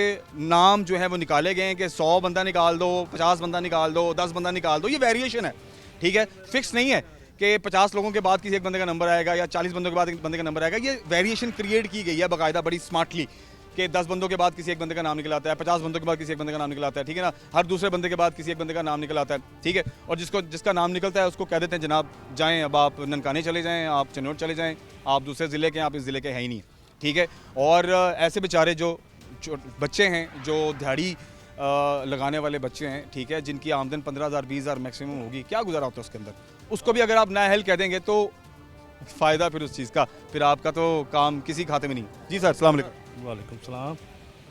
नाम जो है वो निकाले गए हैं कि 100 बंदा निकाल दो, 50 बंदा निकाल दो, 10 बंदा निकाल दो। ये वेरिएशन है, ठीक है, फिक्स नहीं है कि 50 लोगों के बाद किसी एक बंदे का नंबर आएगा या 40 बंदों के बाद एक बंदे का नंबर आएगा। ये वेरिएशन क्रिएट की गई है बाकायदा बड़ी स्मार्टली कि 10 बंदों के बाद किसी एक बंदे का नाम निकल आता है, 50 बंदों के बाद किसी एक बंदे का नाम निकल आता है, ठीक है ना, हर दूसरे बंदे के बाद किसी एक बंदे का नाम निकल आता है, ठीक है। और जिसका नाम निकलता है उसको कह देते हैं जनाब जाएँ, अब आप ननकाने चले जाएँ, आप चनौट चले जाएँ, आप दूसरे ज़िले के, आप इस ज़िले के हैं ही नहीं, ठीक है। और ऐसे बेचारे जो बच्चे हैं, जो दिहाड़ी लगाने वाले बच्चे हैं, ठीक है, जिनकी आमदन 15,000 20,000 मैक्सिमम होगी, क्या गुजारा होता है उसके अंदर, उसको भी अगर आप नाअहल कह देंगे तो फ़ायदा फिर उस चीज़ का, फिर आपका तो काम किसी खाते में नहीं। जी सर, अस्सलाम वालेकुम। वालेकुम सलाम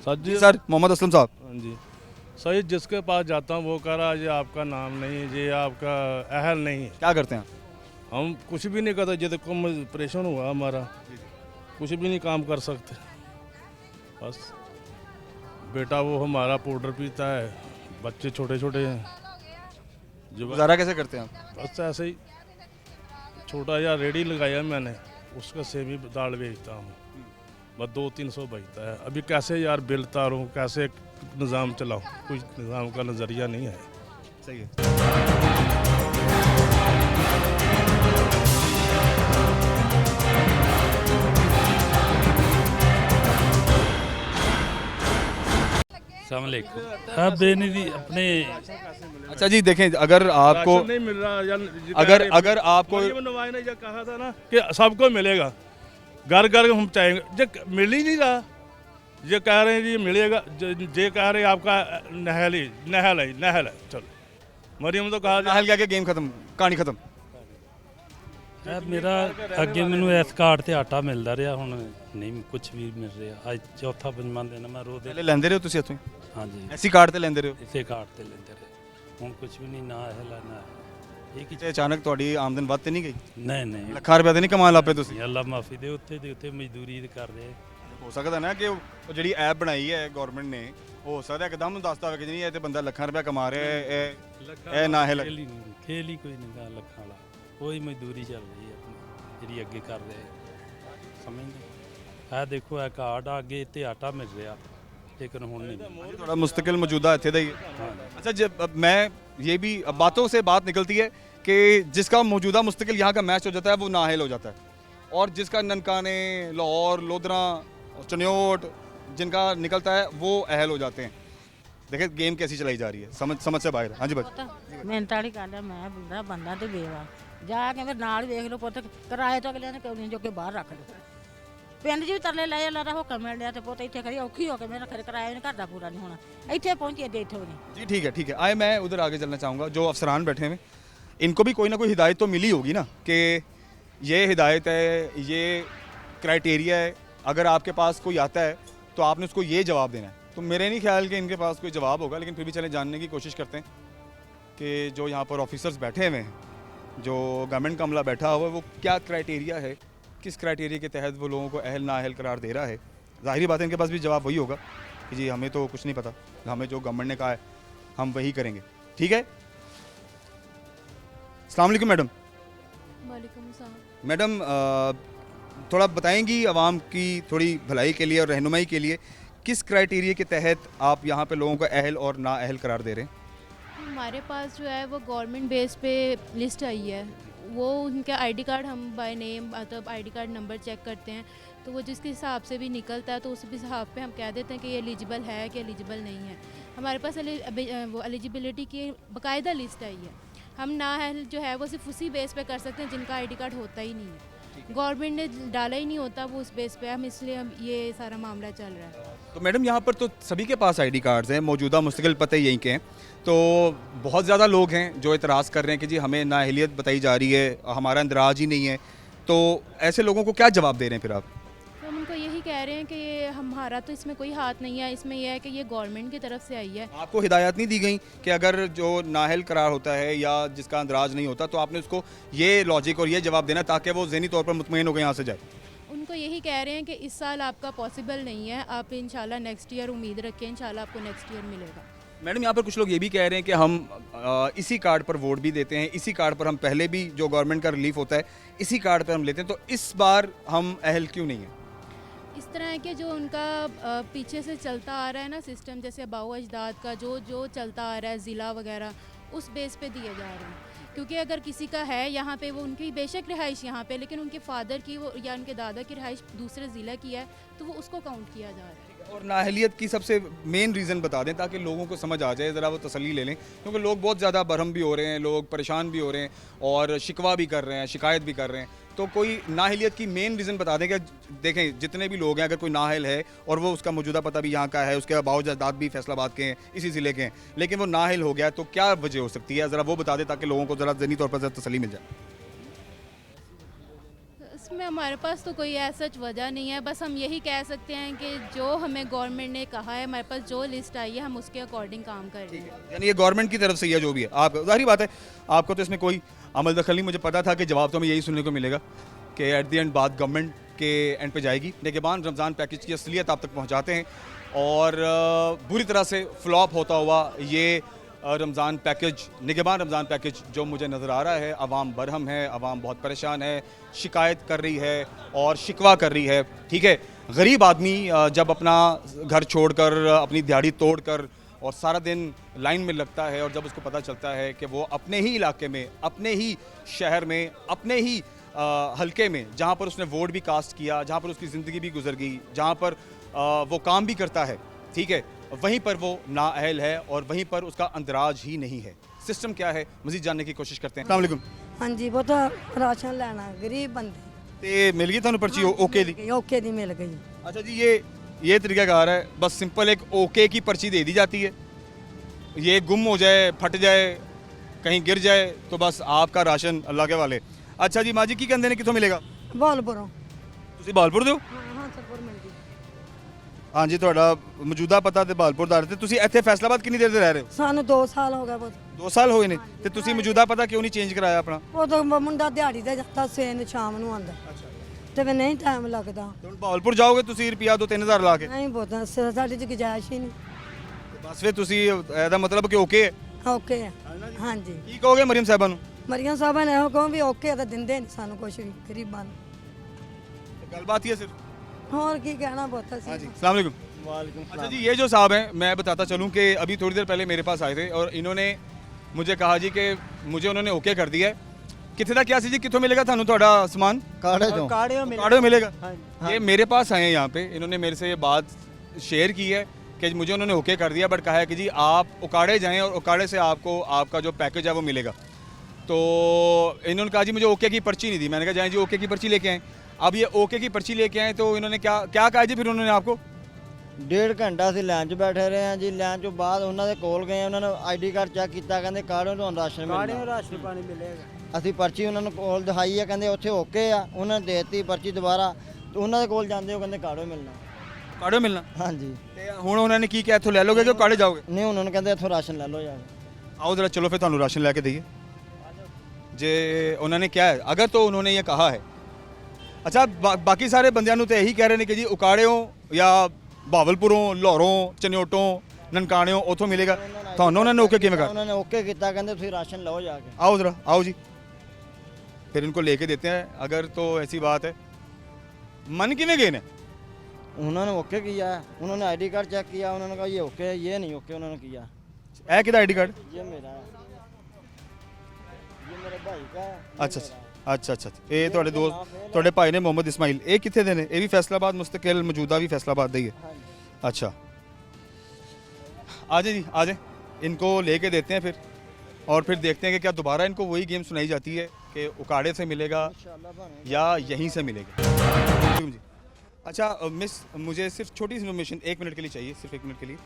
सर जी। सर मोहम्मद असलम साहब। हाँ जी सही, जिसके पास जाता हूँ वो कह रहा है ये आपका नाम नहीं है, ये आपका अहल नहीं है। क्या करते हैं हम कुछ भी नहीं करते, ये देखो ऑपरेशन हुआ हमारा, कुछ भी नहीं काम कर सकते। बस बेटा वो हमारा पाउडर पीता है, बच्चे छोटे छोटे हैं। जो गुजारा कैसे करते हैं आप? बस ऐसे ही छोटा या रेडी लगाया मैंने, उसका सेवी दाल बेचता हूँ, बस 200-300 बचता है। अभी कैसे यार बिल तारूँ, कैसे निज़ाम चलाऊँ, कुछ निज़ाम का नज़रिया नहीं है। सही है। हाँ बेनिधि अपने। अच्छा जी देखें, अगर आपको राशन नहीं मिल रहा या अगर आपको नवाज ने कहा था ना कि सबको मिलेगा, घर घर हम चाहेंगे, जो मिल ही नहीं रहा। ये कह रहे हैं जी मिलेगा, ये कह रहे हैं आपका नहल है। चलो मरियम तो कहा नहल क्या के गेम खत्म, कहानी खत्म। मेरा ਅੱਗੇ ਮੈਨੂੰ ਇਸ ਕਾਰਡ ਤੇ ਆਟਾ ਮਿਲਦਾ ਰਿਹਾ, ਹੁਣ ਨਹੀਂ ਕੁਝ ਵੀ ਮਿਲ ਰਿਹਾ। ਅੱਜ ਚੌਥਾ ਪੰਜਵਾਂ ਦਿਨ ਮੈਂ ਰੋਜ਼ ਪਹਿਲੇ ਲੈਂਦੇ ਰਹੇ ਤੁਸੀਂ ਇੱਥੋਂ? ਹਾਂਜੀ, ਐਸੀ ਕਾਰਡ ਤੇ ਲੈਂਦੇ ਰਹੇ? ਇਸੇ ਕਾਰਡ ਤੇ ਲੈਂਦੇ ਰਹੇ, ਹੁਣ ਕੁਝ ਵੀ ਨਹੀਂ, ਨਾ ਇਹ ਲੈਣਾ। ਇਹ ਕੀ ਅਚਾਨਕ ਤੁਹਾਡੀ ਆਮਦਨ ਵੱਧ ਤੇ ਨਹੀਂ ਗਈ? ਨਹੀਂ ਲੱਖਾਂ ਰੁਪਏ ਤੇ ਨਹੀਂ ਕਮਾਉਣ ਲੱਪੇ ਤੁਸੀਂ? ਅੱਲਾ ਮਾਫੀ ਦੇ ਉੱਤੇ ਮਜ਼ਦੂਰੀ ਕਰਦੇ। ਹੋ ਸਕਦਾ ਨਾ ਕਿ ਉਹ ਜਿਹੜੀ ਐਪ ਬਣਾਈ ਹੈ ਗਵਰਨਮੈਂਟ ਨੇ, ਹੋ ਸਕਦਾ ਇੱਕਦਮ ਨੂੰ ਦੱਸਦਾ ਹੋਵੇ ਕਿ ਨਹੀਂ ਇਹ ਤੇ ਬੰਦਾ ਲੱਖਾਂ ਰੁਪਏ ਕਮਾ ਰਿਹਾ ਹੈ, ਇਹ ਨਾ ਹੈ ਖੇਲ ਹੀ ਕੋਈ ਨਹੀਂ ਗਾ ਲੱਖਾਂ ਵਾਲਾ, ਕੋਈ ਮਜ਼ਦੂਰੀ ਚੱਲ ਰਹੀ ਹੈ ਜਿਹੜੀ ਅੱਗੇ ਕਰ ਰਹੇ ਸਮਝਦੇ। ਇਹ ਦੇਖੋ ਇਹ ਕਾਰਡ ਆ, ਅੱਗੇ ਤੇ ਆਟਾ ਮਿਲ ਰਿਹਾ लेकिन ਹੁਣ नहीं। थोड़ा मुस्तकिल मौजूदा ਇੱਥੇ ਦਾ ਹੀ है। अच्छा जब मैं ये भी बातों से बात निकलती है कि जिसका मौजूदा मुस्तकिल यहाँ का मैच हो जाता है वो नाअहल हो जाता है, और जिसका ननकाने, लाहौर, लोधरा, चन्योट जिनका निकलता है वो अहल हो जाते हैं। देखिए गेम कैसी चलाई जा रही है, समझ से बाहर। हाँ जी बच्चे, ਮਿਹਨਤ ਵਾਲੀ ਗੱਲ ਹੈ। ਮੈਂ ਬੁੱਢਾ ਬੰਦਾ ਤੇ ਬੇਵਾ ਜਾ ਕੇ ਮੇਰੇ ਨਾਲ ਵੇਖ ਲਓ ਪੁੱਤ, ਕਿਰਾਏ ਤੋਂ ਅਗਲੇ ਨੇ ਕਿਉਂ ਨਹੀਂ ਜੋ ਕਿ ਬਾਹਰ ਰੱਖ ਲਓ। ਪਿੰਡ 'ਚ ਵੀ ਤਰਲੇ ਲਏ, ਲਾ ਹੋ ਕੇ ਮਿਲ ਲਿਆ ਤੇ ਪੁੱਤ ਇੱਥੇ ਖੜੀ ਔਖੀ ਹੋ ਕੇ ਮੇਰਾ ਕਿਰਾਇਆ ਨਹੀਂ, ਘਰ ਦਾ ਪੂਰਾ ਨਹੀਂ ਹੋਣਾ। ਇੱਥੇ ਪਹੁੰਚੀ ਦੇ ਇੱਥੋਂ नहीं। जी ठीक है। आए मैं उधर आगे चलना चाहूँगा। जो अफसरान बैठे हैं इनको भी कोई ना कोई हिदायत तो मिली होगी ना कि ये हिदायत है, ये क्राइटेरिया है, अगर आपके पास कोई आता है तो आपने उसको ये जवाब देना है। तो मेरे नहीं ख्याल कि इनके पास कोई जवाब होगा, लेकिन फिर भी चले जानने की कोशिश करते हैं कि जो यहाँ पर ऑफिसर्स बैठे हुए हैं, जो गवर्नमेंट का अमला बैठा हुआ है, वो क्या क्राइटेरिया है, किस क्राइटेरिया के तहत वो लोगों को अहल नाअहल करार दे रहा है। ज़ाहिरी बात है इनके पास भी जवाब वही होगा कि जी हमें तो कुछ नहीं पता, हमें जो गवर्नमेंट ने कहा है हम वही करेंगे। ठीक है, अस्सलाम वालेकुम मैडम। वालेकुम सलाम। मैडम थोड़ा बताएंगी आवाम की थोड़ी भलाई के लिए और रहनुमाई के लिए किस क्राइटेरिया के तहत आप यहाँ पे लोगों को अहल और नाअहल करार दे रहे हैं? हमारे पास जो है वो गवर्नमेंट बेस पे लिस्ट आई है, वो उनके आईडी कार्ड हम बाय नेम मतलब आईडी कार्ड नंबर चेक करते हैं, तो वो जिसके हिसाब से भी निकलता है तो उस हिसाब पे हम कह देते हैं कि ये एलिजिबल है कि एलिजिबल नहीं है। हमारे पास वो एलिजिबिलिटी की बाकायदा लिस्ट आई है। हम नाअहल जो है वो सिर्फ उसी बेस पे कर सकते हैं जिनका आईडी कार्ड होता ही नहीं है, गवर्नमेंट ने डाला ही नहीं होता वो उस बेस पे, हम इसलिए हम ये सारा मामला चल रहा है। तो मैडम यहाँ पर तो सभी के पास आईडी कार्ड्स हैं, मौजूदा मुस्तकिल पते यहीं के हैं, तो बहुत ज़्यादा लोग हैं जो एतराज़ कर रहे हैं कि जी हमें नाअहलियत बताई जा रही है, हमारा इंदराज ही नहीं है। तो ऐसे लोगों को क्या जवाब दे रहे हैं फिर आप? तो हम उनको यही कह रहे हैं कि ये हमारा तो इसमें कोई हाथ नहीं है, इसमें यह है कि ये गवर्नमेंट की तरफ से आई है। आपको हिदायत नहीं दी गई कि अगर जो नाअहल करार होता है या जिसका अंदराज नहीं होता तो आपने उसको ये लॉजिक और ये जवाब देना ताकि वो ज़हनी तौर पर मुतमईन हो के यहाँ से जाए? उनको यही कह रहे हैं कि इस साल आपका पॉसिबल नहीं है, आप इंशाल्लाह नेक्स्ट ईयर उम्मीद रखें, इंशाल्लाह आपको नेक्स्ट ईयर मिलेगा। मैडम यहाँ पर कुछ लोग ये भी कह रहे हैं कि हम इसी कार्ड पर वोट भी देते हैं, इसी कार्ड पर हम पहले भी जो गवर्नमेंट का रिलीफ होता है इसी कार्ड पर हम लेते हैं, तो इस बार हम अहल क्यों नहीं हैं? इस तरह है कि जो उनका पीछे से चलता आ रहा है ना सिस्टम, जैसे अबाऊ अजदाद का जो चलता आ रहा है ज़िला वगैरह, उस बेस पे दिए जा रहे हैं। क्योंकि अगर किसी का है यहाँ पे, वो उनकी बेशक रिहाइश यहाँ पे, लेकिन उनके फादर की वो या उनके दादा की रिहाइश दूसरे ज़िले की है, तो वो उसको काउंट किया जा रहा है। और नाअहलियत की सबसे मेन रीज़न बता दें ताकि लोगों को समझ आ जाए, ज़रा वो तसल्ली ले लें, क्योंकि लोग बहुत ज़्यादा बरहम भी हो रहे हैं, लोग परेशान भी हो रहे हैं और शिकवा भी कर रहे हैं, शिकायत भी कर रहे हैं। तो कोई नाअहलियत की मेन रीज़न बता दें कि देखें जितने भी लोग हैं, अगर कोई नाअहल है और वो उसका मौजूदा पता भी यहाँ का है, उसके अबाऊ अजदाद भी फैसलाबाद के हैं, इसी ज़िले के हैं, लेकिन वो नाअहल हो गया, तो क्या वजह हो सकती है? ज़रा वो बता दें ताकि लोगों को ज़रा ज़हनी तौर पर तसल्ली मिल जाए। इसमें हमारे पास तो कोई ऐसा वजह नहीं है, बस हम यही कह सकते हैं कि जो हमें गवर्नमेंट ने कहा है, हमारे पास जो लिस्ट आई है, हम उसके अकॉर्डिंग काम कर रहे हैं। यानी ये गवर्नमेंट की तरफ से या जो भी है, आप जाहिर बात है आपको तो इसमें कोई अमल दखल नहीं, मुझे पता था कि जवाब तो हमें यही सुनने को मिलेगा कि एट द एंड बात गवर्नमेंट के एंड पे जाएगी। निगहबान रमज़ान पैकेज की असलियत आप तक पहुंचाते हैं और बुरी तरह से फ्लॉप होता हुआ ये रमज़ान पैकेज, निगहबान रमज़ान पैकेज जो मुझे नज़र आ रहा है, आवाम बरहम है, आवाम बहुत परेशान है, शिकायत कर रही है और शिकवा कर रही है। ठीक है, गरीब आदमी जब अपना घर छोड़कर, अपनी दिहाड़ी तोड़कर और सारा दिन लाइन में लगता है और जब उसको पता चलता है कि वो अपने ही इलाके में, अपने ही शहर में, अपने ही हलके में, जहाँ पर उसने वोट भी कास्ट किया, जहाँ पर उसकी ज़िंदगी भी गुजर गई, जहाँ पर वो काम भी करता है, ठीक है, वहीं पर वो नाअहल है और वहीं पर उसका अंदराज ही नहीं है। सिस्टम क्या है, मज़ीद जानने की कोशिश करते हैं। अस्सलाम वालेकुम। हाँ जी, वो तो राशन लेना है, गरीब बंदे। ते मिल गई थानू पर्ची? ओके दी? ओके दी मिल गई। अच्छा जी, ये तरीकाकार है, बस सिंपल एक ओके की पर्ची दे दी जाती है, ये गुम हो जाए, फट जाए, कहीं गिर जाए तो बस आपका राशन अल्लाह के वाले। अच्छा जी, माँ जी की कहते ने कितों मिलेगा? बालपुरों। ਤੁਸੀਂ ਬਾਲਪੁਰ ਦੇ ਹੋ? ਹਾਂ ਸਰਪੁਰ ਮਿਲ ਗਈ। ਹਾਂਜੀ, ਤੁਹਾਡਾ ਮੌਜੂਦਾ ਪਤਾ ਤੇ ਬਾਲਪੁਰ ਦਾ ਤੇ ਤੁਸੀਂ ਇੱਥੇ ਫੈਸਲਾਬਾਦ ਕਿੰਨੀ ਦੇਰ ਦੇ ਰਹਿ ਰਹੇ ਹੋ? ਸਾਨੂੰ 2 ਸਾਲ ਹੋ ਗਏ ਪੁੱਤ। 2 ਸਾਲ ਹੋਏ ਨੇ ਤੇ ਤੁਸੀਂ ਮੌਜੂਦਾ ਪਤਾ ਕਿਉਂ ਨਹੀਂ ਚੇਂਜ ਕਰਾਇਆ ਆਪਣਾ? ਉਹ ਤਾਂ ਮੁੰਡਾ ਦਿਹਾੜੀ ਤੇ ਜਾਂਦਾ, ਸਵੇਰ ਨੂੰ ਸ਼ਾਮ ਨੂੰ ਆਉਂਦਾ। ਤੇ ਫਿਰ ਨਹੀਂ ਟਾਈਮ ਲੱਗਦਾ। ਹੁਣ ਬਾਲਪੁਰ ਜਾਓਗੇ ਤੁਸੀਂ ਰੁਪਿਆ 2-3000 ਲਾ ਕੇ? ਨਹੀਂ ਪੁੱਤ, ਸਾਡੇ ਚ ਗੁਜਾਇਸ਼ ਹੀ ਨਹੀਂ। ਬਸ ਫਿਰ ਤੁਸੀਂ ਇਹਦਾ ਮਤਲਬ ਕਿ ਓਕੇ ਹੈ? ਓਕੇ ਹੈ, ਹਾਂਜੀ। ਕੀ ਕਹੋਗੇ ਮਰੀਮ ਸਾਹਿਬਾਂ ਨੂੰ? ਮਰੀਮ ਸਾਹਿਬਾਂ ਨੇ ਇਹੋ ਕਹੋ ਵੀ ਓਕੇ ਤਾਂ ਦਿੰਦੇ ਨਹੀਂ ਸਾਨੂੰ ਕੁਝ ਵੀ, ਗਰੀਬਾਂ ਨੂੰ। गलबात ही है सिर्फ, और की कहना बहुत है। हाँ जी, अस्सलाम वालेकुम। अच्छा जी, ये जो साहब हैं, मैं बताता चलूँ कि अभी थोड़ी देर पहले मेरे पास आए थे और इन्होंने मुझे कहा जी कि मुझे उन्होंने ओके कर दिया है। कितने का क्या सी जी, कितों मिलेगा थानू थोड़ा सामान? काड़े मिलेगा। ये मेरे पास आए हैं यहाँ पे, इन्होंने मेरे से ये बात शेयर की है कि मुझे उन्होंने ओके कर दिया, बट कहा है कि जी आप उकाड़े जाएँ और उकाड़े से आपको आपका जो पैकेज है वो मिलेगा। तो इन्होंने कहा जी मुझे ओके की पर्ची नहीं दी। मैंने कहा जाएँ जी ओके की पर्ची लेके आएँ। अब ये ओके की पर्ची लेके आए तो इन्होंने क्या कहा जी फिर उन्होंने आपको? 1.5 ਘੰਟਾ ਅਸੀਂ ਲਾਈਨ 'ਚ ਬੈਠੇ ਰਹੇ ਹਾਂ ਜੀ। ਲਾਈਨ 'ਚੋਂ ਬਾਅਦ ਉਹਨਾਂ ਦੇ ਕੋਲ ਗਏ, ਉਹਨਾਂ ਨੇ ਆਈਡੀ ਕਾਰਡ ਚੈੱਕ ਕੀਤਾ, ਕਹਿੰਦੇ ਕਾਰਡੋਂ ਤੁਹਾਨੂੰ ਰਾਸ਼ਨ ਮਿਲੇਗਾ। ਕਾਰਡੋਂ ਰਾਸ਼ਨ ਪਾਣੀ ਮਿਲੇਗਾ। ਅਸੀਂ ਪਰਚੀ ਉਹਨਾਂ ਨੂੰ ਕੋਲ ਦਿਖਾਈ ਹੈ, ਕਹਿੰਦੇ ਉੱਥੇ ਓਕੇ ਆ। ਉਹਨਾਂ ਨੇ ਦੇ ਦਿੱਤੀ ਪਰਚੀ ਦੁਬਾਰਾ, ਤੇ ਉਹਨਾਂ ਦੇ ਕੋਲ ਜਾਂਦੇ ਉਹ ਕਹਿੰਦੇ ਕਾਰਡੋਂ ਮਿਲਣਾ। ਕਾਰਡੋਂ ਮਿਲਣਾ? ਹਾਂਜੀ। ਤੇ ਹੁਣ ਉਹਨਾਂ ਨੇ ਕੀ ਕਿਹਾ, ਇੱਥੋਂ ਲੈ ਲੋਗੇ ਕਿ ਕਾਰਡੇ ਜਾਓਗੇ? ਨਹੀਂ, ਉਹਨਾਂ ਨੂੰ ਕਹਿੰਦੇ ਇੱਥੋਂ ਰਾਸ਼ਨ ਲੈ ਲਓ ਜਾ ਕੇ। आओ ज़रा चलो फिर ਤੁਹਾਨੂੰ राशन लेके दीजिए जे उन्होंने क्या है, अगर तो उन्होंने ये कहा है। अच्छा, बाकी सारे बंदियां ਨੂੰ तो यही कह रहे हैं कि जी उकाड़ियों या भावलपुरों, लाहौरों, चनियोटों, ननकाणियों उतों मिलेगा। ਤੁਹਾਨੂੰ उन्होंने ओके किवें कहा? उन्होंने ओके किया, कहते ਤੁਸੀਂ राशन लो जाके। आओ ज़रा, आओ जी, फिर इनको लेके देते हैं। अगर तो ऐसी बात है, मन किवें गए ने? उन्होंने ओके किया, उन्होंने आईडी कार्ड चेक किया, उन्होंने कहा ये ओके है, ये नहीं ओके उन्होंने किया। है किधर आईडी कार्ड? ये मेरा है, ये मेरे भाई का है। अच्छा, ये ਤੁਹਾਡੇ ਦੋਸਤ, ਤੁਹਾਡੇ ਭਾਈ ਨੇ मोहम्मद इस्माइल, ਇਹ ਕਿੱਥੇ ਦੇ ਨੇ? ਇਹ ਵੀ फैसलाबाद मुस्तकिल मौजूदा भी फैसलाबाद ਦਾ ही है। अच्छा, आ जाए जी, आ जाए, इनको लेके देते हैं फिर, और फिर देखते हैं कि क्या दोबारा इनको वही गेम सुनाई जाती है कि उकाड़े से मिलेगा या यहीं से मिलेगा जी। अच्छा मिस, मुझे सिर्फ छोटी सी इन्फॉर्मेशन 1 मिनट के लिए चाहिए, सिर्फ 1 मिनट के लिए।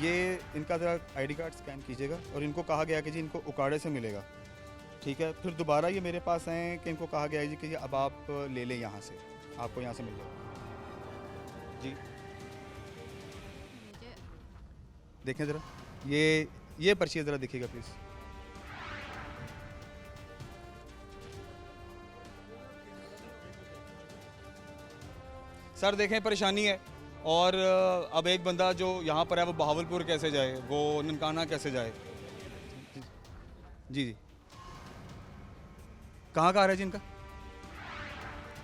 ये इनका ज़रा आईडी कार्ड स्कैन कीजिएगा और इनको कहा गया कि जी इनको उकाड़े से मिलेगा, ठीक है। फिर दोबारा ये मेरे पास आए कि इनको कहा गया है जी कि अब आप ले लें यहाँ से, आपको यहाँ से मिल जाएगा जी। देखें ज़रा, ये पर्ची ज़रा देखिएगा प्लीज़। सर देखें, परेशानी है, और अब एक बंदा जो यहाँ पर है वो बहावलपुर कैसे जाए, वो ननकाना कैसे जाए? जी जी, कहाँ का आ रहा है जी इनका?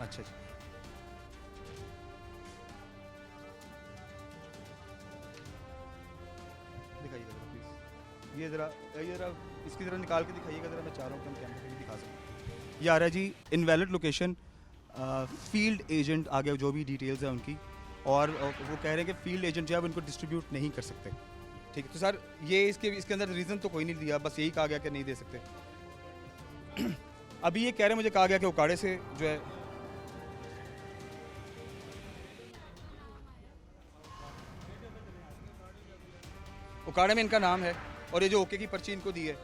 अच्छा जी, दिखाइएगा जरा प्लीज़, ये ज़रा इसकी ज़रा निकाल के दिखाइएगा ज़रा, मैं चाह रहा हूँ कि हम कैमरे पे भी दिखा सकें। ये आ रहा है जी इनवैलिड लोकेशन, फील्ड एजेंट आगे जो भी डिटेल्स हैं उनकी, और वो कह रहे हैं कि फील्ड एजेंट जो है उनको डिस्ट्रीब्यूट नहीं कर सकते। ठीक है, तो सर ये इसके अंदर रीज़न तो कोई नहीं दिया, बस यही कहा गया कि नहीं दे सकते। अभी ये कह रहे हैं, मुझे कहा गया कि उकाड़े से जो है उकाड़े में इनका नाम है, और ये जो ओके की पर्ची इनको दी है।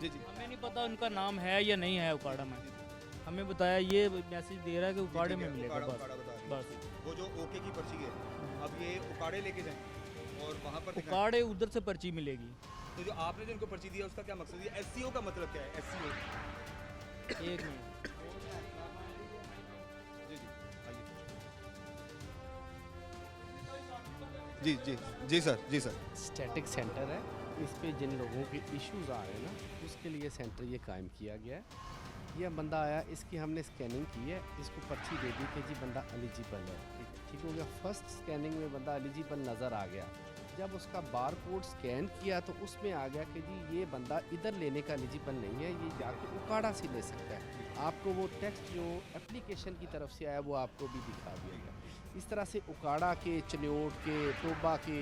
जी जी, हमें नहीं पता उनका नाम है या नहीं है उकाड़ा में, हमें बताया ये मैसेज दे रहा है कि उकाड़े में मिलेगा बस। वो जो ओके की पर्ची है, अब ये उकाड़े लेके जाएं और वहाँ पर उकाड़े उधर से पर्ची मिलेगी। तो जो आपने जो इनको पर्ची दी है उसका क्या मकसद है? एससीओ का मतलब क्या है? एससीओ, एक मिनट, जी जी जी सर, जी सर। स्टैटिक सेंटर है, इस पे जिन लोगों के इश्यूज आ रहे हैं ना, उसके लिए सेंटर ये कायम किया गया है। यह बंदा आया, इसकी हमने स्कैनिंग की है, इसको पर्ची दे दी कि जी बंदा एलिजिबल है, ठीक हो गया। फर्स्ट स्कैनिंग में बंदा एलिजिबल नज़र आ गया, जब उसका बार कोड स्कैन किया तो उसमें आ गया कि जी ये बंदा इधर लेने का एलिजिबल नहीं है, ये जाके उकाड़ा से ले सकता है। आपको वो टेक्स्ट जो एप्लीकेशन की तरफ से आया वो आपको भी दिखा दिया गया। इस तरह से उकाड़ा के, चन्योट के, टोबा के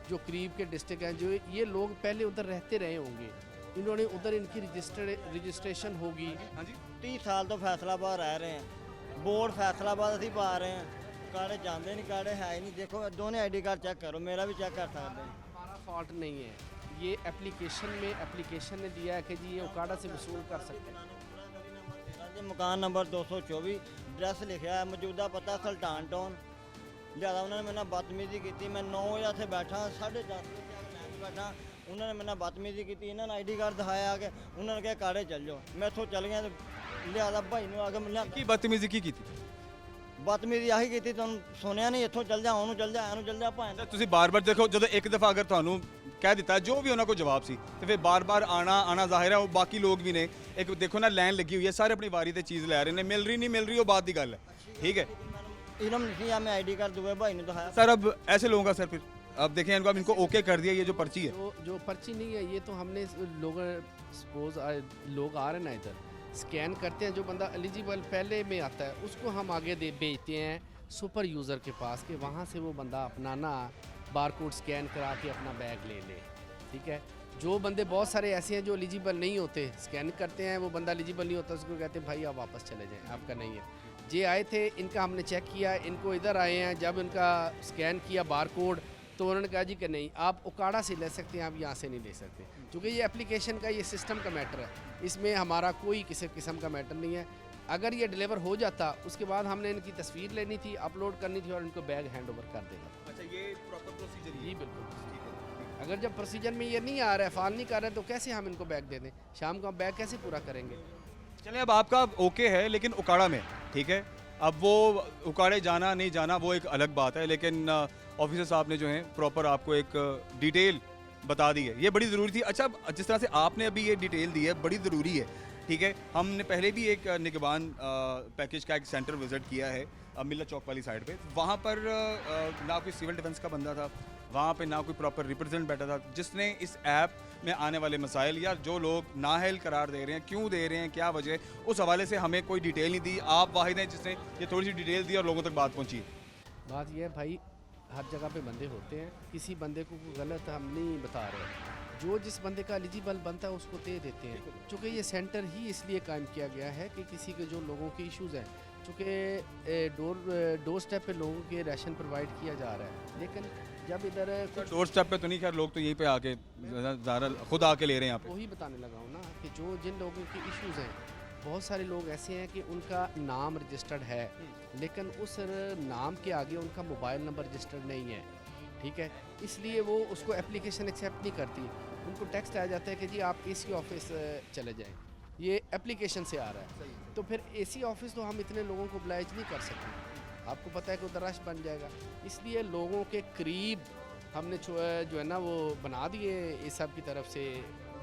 जो करीब के डिस्ट्रिक्ट हैं, जो ये लोग पहले उधर रहते रहे होंगे, इन्होंने उधर इनकी रजिस्ट्रेशन होगी। हाँ जी, 30 साल तो फैसलाबाद रह रहे हैं, बोर्ड फैसलाबाद अभी पा रहे हैं, काड़े जानते नहीं, काड़े है ही नहीं। देखो दोनों आईडी कार्ड चेक करो, मेरा भी चेक कर सकते हैं। हमारा फॉल्ट नहीं है, ये एप्लीकेशन ने दिया है कि जी ये उकाड़ा से वसूल कर सकते हैं। मकान नंबर 224, एड्रैस लिखा है, मौजूदा पता सुल्तान टाउन। ज़्यादा उन्होंने मेरे नाल बदतमीजी की, मैं 9 बजे से बैठा, 10:30 बजे बैठा, उन्होंने मेरे नाल बदतमीजी की। इन्होंने आईडी कार्ड दिखाया कि उन्होंने कहा काड़े चल जाओ, मैं इतों चल गया तो लिया भाई ने आके मिलिया की बदतमीजी की थी। बदतमीजी आही की तुम सुनिया नहीं, इतों चल जा, ਉਹਨੂੰ चल जा, ਇਹਨੂੰ चल जा भाई। ਤੁਸੀਂ ਬਾਰ-ਬਾਰ ਦੇਖੋ, ਜਦੋਂ ਇੱਕ ਦਫਾ ਅਗਰ ਤੁਹਾਨੂੰ ਕਹਿ ਦਿੱਤਾ ਜੋ ਵੀ ਉਹਨਾਂ ਕੋਲ ਜਵਾਬ ਸੀ, ਤੇ ਫਿਰ ਬਾਰ-ਬਾਰ ਆਣਾ ਜ਼ਾਹਿਰ ਹੈ ਉਹ ਬਾਕੀ ਲੋਕ ਵੀ ਨੇ, ਇੱਕ ਦੇਖੋ ਨਾ ਲਾਈਨ ਲੱਗੀ ਹੋਈ ਹੈ, ਸਾਰੇ ਆਪਣੀ ਵਾਰੀ ਤੇ ਚੀਜ਼ ਲੈ ਰਹੇ ਨੇ, ਮਿਲ ਰਹੀ नहीं मिल रही, वो बात की गल है। ठीक है, इलम नहीं है, मैं आईडी कार्ड दुबई भाई ने दिखाया। सर अब ऐसे लोगों का सर फिर अब देखें इनको, अब इनको ओके कर दिया, ये जो पर्ची है जो पर्ची नहीं है, ये तो हमने लोग सपोज लोग आ रहे ना इधर स्कैन करते हैं, जो बंदा एलिजिबल पहले में आता है उसको हम आगे भेजते हैं सुपर यूज़र के पास, कि वहाँ से वो बंदा अपना ना बारकोड स्कैन करा के अपना बैग ले ले। ठीक है, जो बंदे बहुत सारे ऐसे हैं जो एलिजिबल नहीं होते, स्कैन करते हैं, वो बंदा एलिजिबल नहीं होता, उसको कहते हैं भाई आप वापस चले जाएं, आपका नहीं है। ये आए थे, इनका हमने चेक किया, इनको इधर आए हैं, जब इनका स्कैन किया बारकोड तो उन्होंने कहा जी कि नहीं आप उकाड़ा से ले सकते हैं, आप यहाँ से नहीं ले सकते, क्योंकि ये एप्लीकेशन का ये सिस्टम का मैटर है, इसमें हमारा कोई किसी किस्म का मैटर नहीं है। अगर ये डिलीवर हो जाता उसके बाद हमने इनकी तस्वीर लेनी थी, अपलोड करनी थी और इनको बैग हैंड ओवर कर देना। अच्छा, ये प्रॉपर प्रोसीजर जी बिल्कुल ठीक है। अगर जब प्रोसीजर में ये नहीं आ रहा है, फाल नहीं कर रहे, तो कैसे हम इनको बैग दे दें? शाम को हम बैग कैसे पूरा करेंगे? चलिए, अब आपका ओके है लेकिन उकाड़ा में, ठीक है, अब वो उकाड़े जाना नहीं जाना वो एक अलग बात है, लेकिन ऑफिसर साहब ने जो है प्रॉपर आपको एक डिटेल बता दी है, ये बड़ी ज़रूरी थी। अच्छा, जिस तरह से आपने अभी ये डिटेल दी है बड़ी ज़रूरी है, ठीक है। हमने पहले भी एक निगहबान पैकेज का एक सेंटर विज़िट किया है मिल्ला चौक वाली साइड पे, वहाँ पर ना कोई सिविल डिफेंस का बंदा था, वहाँ पे ना कोई प्रॉपर रिप्रेजेंट बैठा था जिसने इस ऐप में आने वाले मसाइल या जो लोग नाअहल करार दे रहे हैं, क्यों दे रहे हैं, क्या वजह, उस हवाले से हमें कोई डिटेल नहीं दी। आप वाहिद हैं जिसने ये थोड़ी सी डिटेल दी और लोगों तक बात पहुँची। बात यह है भाई, हर जगह पे बंदे होते हैं, किसी बंदे को गलत हम नहीं बता रहे, जो जिस बंदे का एलिजिबल बनता है उसको दे देते हैं। चूँकि ये सेंटर ही इसलिए कायम किया गया है कि किसी के जो लोगों के इश्यूज़ हैं, चूँकि डोर स्टेप पे लोगों के राशन प्रोवाइड किया जा रहा है, लेकिन जब इधर डोर स्टेप पे तो नहीं, खैर लोग तो यहीं पे आके ज़्यादा खुद आके ले रहे हैं यहाँ पे। वही बताने लगा हूँ ना कि जो जिन लोगों के इश्यूज़ हैं, बहुत सारे लोग ऐसे हैं कि उनका नाम रजिस्टर्ड है लेकिन उस नाम के आगे उनका मोबाइल नंबर रजिस्टर्ड नहीं है, ठीक है, इसलिए वो उसको एप्लीकेशन एक्सेप्ट नहीं करती। उनको टेक्स्ट आ जाता है कि जी आप एसी ऑफिस चले जाएं, ये एप्लीकेशन से आ रहा है, तो फिर एसी ऑफिस तो हम इतने लोगों को ब्लाइज नहीं कर सकते, आपको पता है कि उधर रश बन जाएगा, इसलिए लोगों के करीब हमने जो है ना वो बना दिए इस सब की तरफ से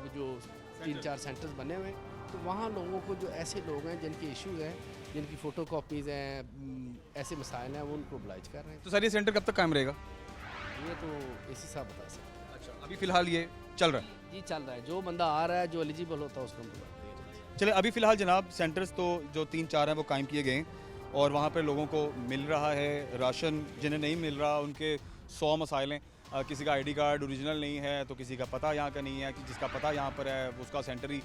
जो 3-4 सेंटर्स बने हुए हैं, तो वहाँ लोगों को जो ऐसे लोग हैं जिनके इश्यूज़ हैं, जिनकी फ़ोटो कॉपीज़ हैं, ऐसे मसाइल हैं, वो उनको ओब्लाइज कर रहे हैं। तो सर ये सेंटर कब तक कायम रहेगा? ये तो इसी साहब बता सकते हैं। अच्छा, अभी फ़िलहाल ये चल रहा है? जी चल रहा है, जो बंदा आ रहा है, जो एलिजिबल होता है उसको हम बुलाते हैं। चले, अभी फ़िलहाल जनाब सेंटर्स तो जो 3-4 हैं वो कायम किए गए हैं और वहाँ पर लोगों को मिल रहा है राशन, जिन्हें नहीं मिल रहा उनके 100 मसाइल हैं। किसी का आईडी कार्ड ओरिजिनल नहीं है तो किसी का पता यहाँ का नहीं है, कि जिसका पता यहाँ पर है उसका सेंटर ही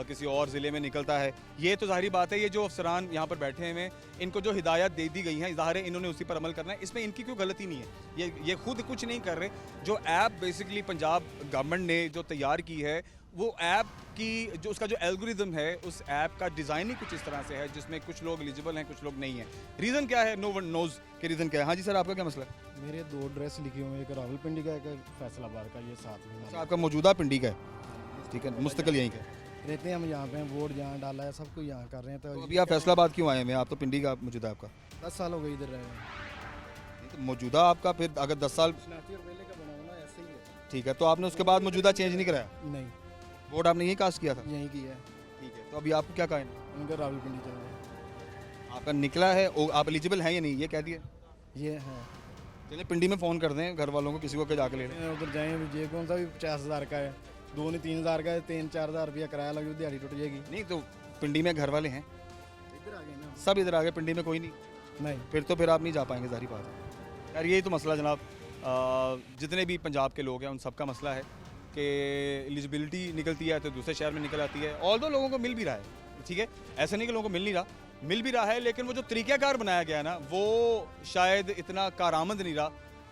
किसी और ज़िले में निकलता है। ये तो ज़ाहिरी बात है, ये जो अफसरान यहाँ पर बैठे हुए हैं इनको जो हिदायत दे दी गई हैं, ज़ाहिर है इन्होंने उसी पर अमल करना है, इसमें इनकी कोई गलती नहीं है। ये खुद कुछ नहीं कर रहे। जो ऐप बेसिकली पंजाब गवर्नमेंट ने जो तैयार की है, वो ऐप की जो उसका जो एल्गोरिदम है, उस ऐप का डिज़ाइन ही कुछ इस तरह से है जिसमें कुछ लोग एलिजिबल हैं, कुछ लोग नहीं हैं। रीज़न क्या है? नो वन नोज़ कि रीज़न क्या है। हाँ जी सर, आपका क्या मसला है? मेरे 2 एड्रेस लिखे हुए हैं, एक रावलपिंडी का, एक फैसलाबाद का, ये साथ में। अच्छा, आपका मौजूदा पिंडी का है? ठीक है, मुस्तकिल यहीं का रहते हैं हम यहाँ पे, वोट जहाँ डाला है सब कुछ यहाँ कर रहे हैं। तो अभी आप फैसलाबाद क्यों आए हैं? आप तो पिंडी का मौजूदा आपका 10 साल हो गए इधर रहे हैं। तो मौजूदा आपका फिर अगर 10 साल ठीक है, तो आपने उसके बाद मौजूदा चेंज नहीं कराया? नहीं। वोट आपने यहीं कास्ट किया था? यहीं किया है। ठीक है, तो अभी आपको क्या कहना है? उनका रावलपिंडी चल रहा है। आपका निकला है, आप एलिजिबल हैं या नहीं ये कह दिए? ये है। चलिए पिंडी में फ़ोन कर दें घर वालों को, किसी को के जाके ले लें। उधर जाएँ, ये कौन सा भी 50,000 का है, 2-3 का है, 3-4 रुपया किराया लगे, दिहाड़ी टूट जाएगी। नहीं तो पिंडी में घर वाले हैं, इधर आ गए ना सब इधर आ गए, पिंडी में कोई नहीं? नहीं। फिर तो फिर आप नहीं जा पाएंगे, ज़ाहिर बात है। यार यही तो मसला जनाब, जितने भी पंजाब के लोग हैं उन सबका मसला है कि एलिजिबिलिटी निकलती है तो दूसरे शहर में निकल आती है। और दो लोगों को मिल भी रहा है, ठीक है, ऐसा नहीं कि लोगों को मिल नहीं रहा, मिल भी रहा है, लेकिन वो जो तरीक़ाकार बनाया गया है ना, वो शायद इतना कारआमद नहीं रहा,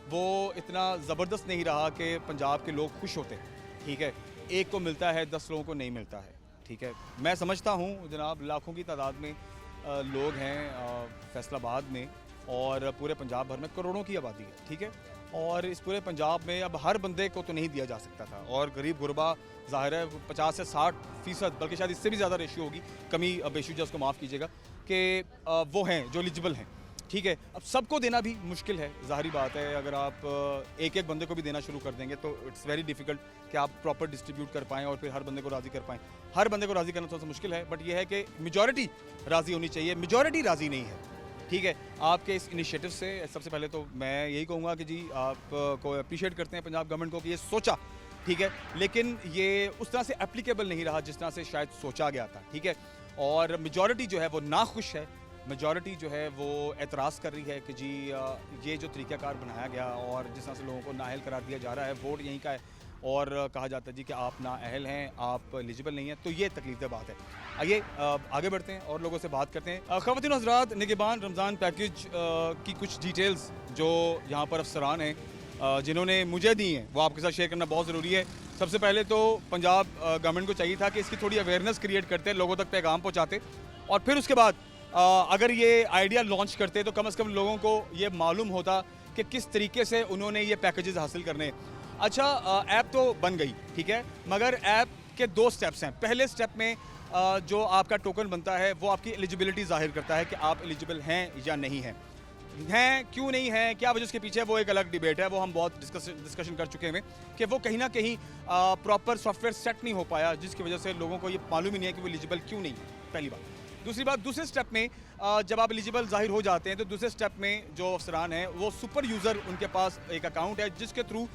वो इतना ज़बरदस्त नहीं रहा कि पंजाब के लोग खुश होते। ठीक है, एक को मिलता है, 10 लोगों को नहीं मिलता है। ठीक है, मैं समझता हूँ जनाब लाखों की तादाद में लोग हैं फैसलाबाद में, और पूरे पंजाब भर में करोड़ों की आबादी है। ठीक है, और इस पूरे पंजाब में अब हर बंदे को तो नहीं दिया जा सकता था, और गरीब गुरबा ज़ाहिर है 50 से 60%, बल्कि शायद इससे भी ज़्यादा रेशियो होगी, कमी बेशुजा उसको माफ़ कीजिएगा, कि वो हैं जो एलिजिबल हैं। ठीक है, अब सबको देना भी मुश्किल है, ज़ाहिरी बात है। अगर आप एक एक बंदे को भी देना शुरू कर देंगे तो इट्स वेरी डिफ़िकल्ट कि आप प्रॉपर डिस्ट्रीब्यूट कर पाएँ और फिर हर बंदे को राज़ी कर पाएँ। हर बंदे को राज़ी करना थोड़ा सा मुश्किल है, बट ये है कि मेजॉरिटी राज़ी होनी चाहिए, मेजॉरिटी राज़ी नहीं है। ठीक है, आपके इस इनिशिएटिव से सबसे पहले तो मैं यही कहूँगा कि जी आपको अप्रिशिएट करते हैं पंजाब गवर्नमेंट को कि ये सोचा, ठीक है, लेकिन ये उस तरह से एप्लीकेबल नहीं रहा जिस तरह से शायद सोचा गया था। ठीक है, और मेजॉरिटी जो है वो नाखुश है, मेजॉरिटी जो है वो एतराज़ कर रही है कि जी ये जो तरीक़ाकार बनाया गया और जिस तरह से लोगों को नाअहल करार दिया जा रहा है, वोट यहीं का है, और कहा जाता है जी कि आप नाअहल हैं, आप एलिजिबल नहीं हैं, तो ये तकलीफ़देह बात है। आइए आगे बढ़ते हैं और लोगों से बात करते हैं। ख़वातीन और हज़रात, निगहबान रमज़ान पैकेज की कुछ डिटेल्स जो यहाँ पर अफसरान हैं जिन्होंने मुझे दी हैं वो आपके साथ शेयर करना बहुत ज़रूरी है। सबसे पहले तो पंजाब गवर्नमेंट को चाहिए था कि इसकी थोड़ी अवेयरनेस क्रिएट करते, लोगों तक पैगाम पहुँचाते, और फिर उसके बाद अगर ये आइडिया लॉन्च करते तो कम से कम लोगों को ये मालूम होता कि किस तरीके से उन्होंने ये पैकेजेस हासिल करने। अच्छा, ऐप तो बन गई, ठीक है, मगर ऐप के 2 स्टेप्स हैं। पहले स्टेप में जो आपका टोकन बनता है वो आपकी एलिजिबिलिटी ज़ाहिर करता है कि आप एलिजिबल हैं या नहीं हैं, क्यों नहीं हैं, क्या वजह उसके पीछे, वो एक अलग डिबेट है, वो हम बहुत डिस्कशन कर चुके हैं कि वो कहीं ना कहीं प्रॉपर सॉफ्टवेयर सेट नहीं हो पाया, जिसकी वजह से लोगों को ये मालूम ही नहीं है कि वो एलिजिबल क्यों नहीं है, पहली बात। दूसरी बात, दूसरे स्टेप में जब आप एलिजिबल ज़ाहिर हो जाते हैं तो दूसरे स्टेप में जो अफसरान हैं वो सुपर यूज़र, उनके पास एक अकाउंट है जिसके थ्रू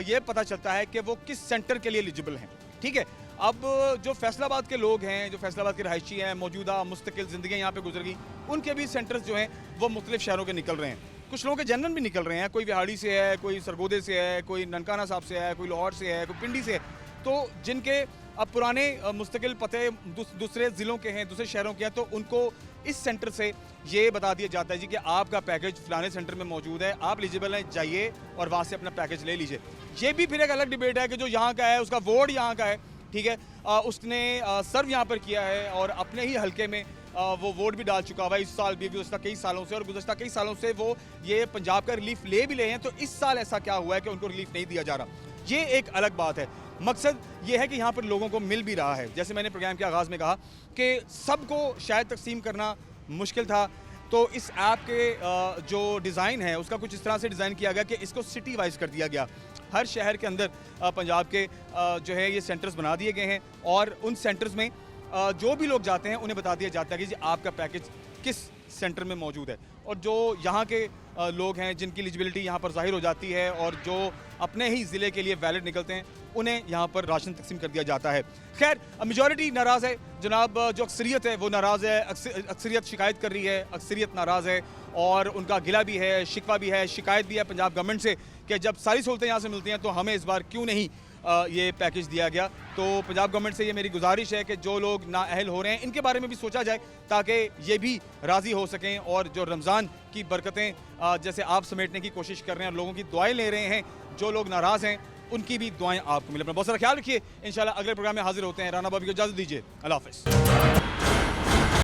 ये पता चलता है कि वो किस सेंटर के लिए एलिजिबल हैं। ठीक है, अब जो फैसलाबाद के लोग हैं, जो फैसलाबाद के रहायशी हैं, मौजूदा मुस्तकिल ज़िंदगी यहाँ पे गुजर गई, उनके भी सेंटर्स जो हैं वो मुख्तलिफ शहरों के निकल रहे हैं। कुछ लोगों के जनरल भी निकल रहे हैं, कोई विहाड़ी से है, कोई सरगोदे से है, कोई ननकाना साहब से है, कोई लाहौर से है, कोई पिंडी से है, तो जिनके अब पुराने मुस्तकिल पते दूसरे ज़िलों के हैं, दूसरे शहरों के हैं, तो उनको इस सेंटर से ये बता दिया जाता है जी कि आपका पैकेज फलाने सेंटर में मौजूद है, आप एलिजिबल हैं, जाइए और वहाँ से अपना पैकेज ले लीजिए। ये भी फिर एक अलग डिबेट है कि जो यहाँ का है उसका वोट यहाँ का है, ठीक है, उसने सर्व यहाँ पर किया है और अपने ही हलके में वो वोट भी डाल चुका हुआ है इस साल भी, गुज़श्ता कई सालों से, और गुज़श्ता कई सालों से वो ये पंजाब का रिलीफ ले भी ले हैं, तो इस साल ऐसा क्या हुआ है कि उनको रिलीफ नहीं दिया जा रहा, ये एक अलग बात है। मकसद ये है कि यहाँ पर लोगों को मिल भी रहा है। जैसे मैंने प्रोग्राम के आगाज़ में कहा कि सबको शायद तकसीम करना मुश्किल था, तो इस ऐप के जो डिज़ाइन है उसका कुछ इस तरह से डिज़ाइन किया गया कि इसको सिटी वाइज कर दिया गया। हर शहर के अंदर पंजाब के जो है ये सेंटर्स बना दिए गए हैं और उन सेंटर्स में जो भी लोग जाते हैं उन्हें बता दिया जाता है कि जी आपका पैकेज किस सेंटर में मौजूद है। और जो यहाँ के लोग हैं जिनकी एलिजिबिलिटी यहाँ पर जाहिर हो जाती है और जो अपने ही ज़िले के लिए वैलिड निकलते हैं उन्हें यहाँ पर राशन तकसीम कर दिया जाता है। खैर मेजॉरिटी नाराज़ है जनाब, जो अक्सरियत है वो नाराज़ है, अक्सरियत शिकायत कर रही है, अक्सरियत नाराज़ है और उनका गिला भी है, शिकवा भी है, शिकायत भी है पंजाब गवर्नमेंट से कि जब सारी सहूलतें यहाँ से मिलती हैं तो हमें इस बार क्यों नहीं ये पैकेज दिया गया। तो पंजाब गवर्नमेंट से ये मेरी गुजारिश है कि जो लोग नाअहल हो रहे हैं इनके बारे में भी सोचा जाए ताकि ये भी राज़ी हो सकें और जो रमज़ान की बरकतें जैसे आप समेटने की कोशिश कर रहे हैं और लोगों की दुआएं ले रहे हैं, जो लोग नाराज़ हैं उनकी भी दुआएं आपको मिले। अपना बहुत सारा ख्याल रखिए, इंशाल्लाह अगले प्रोग्राम में हाजिर होते हैं। राना बॉबी को इजाज़त दीजिए, अल्लाह हाफ़िज़।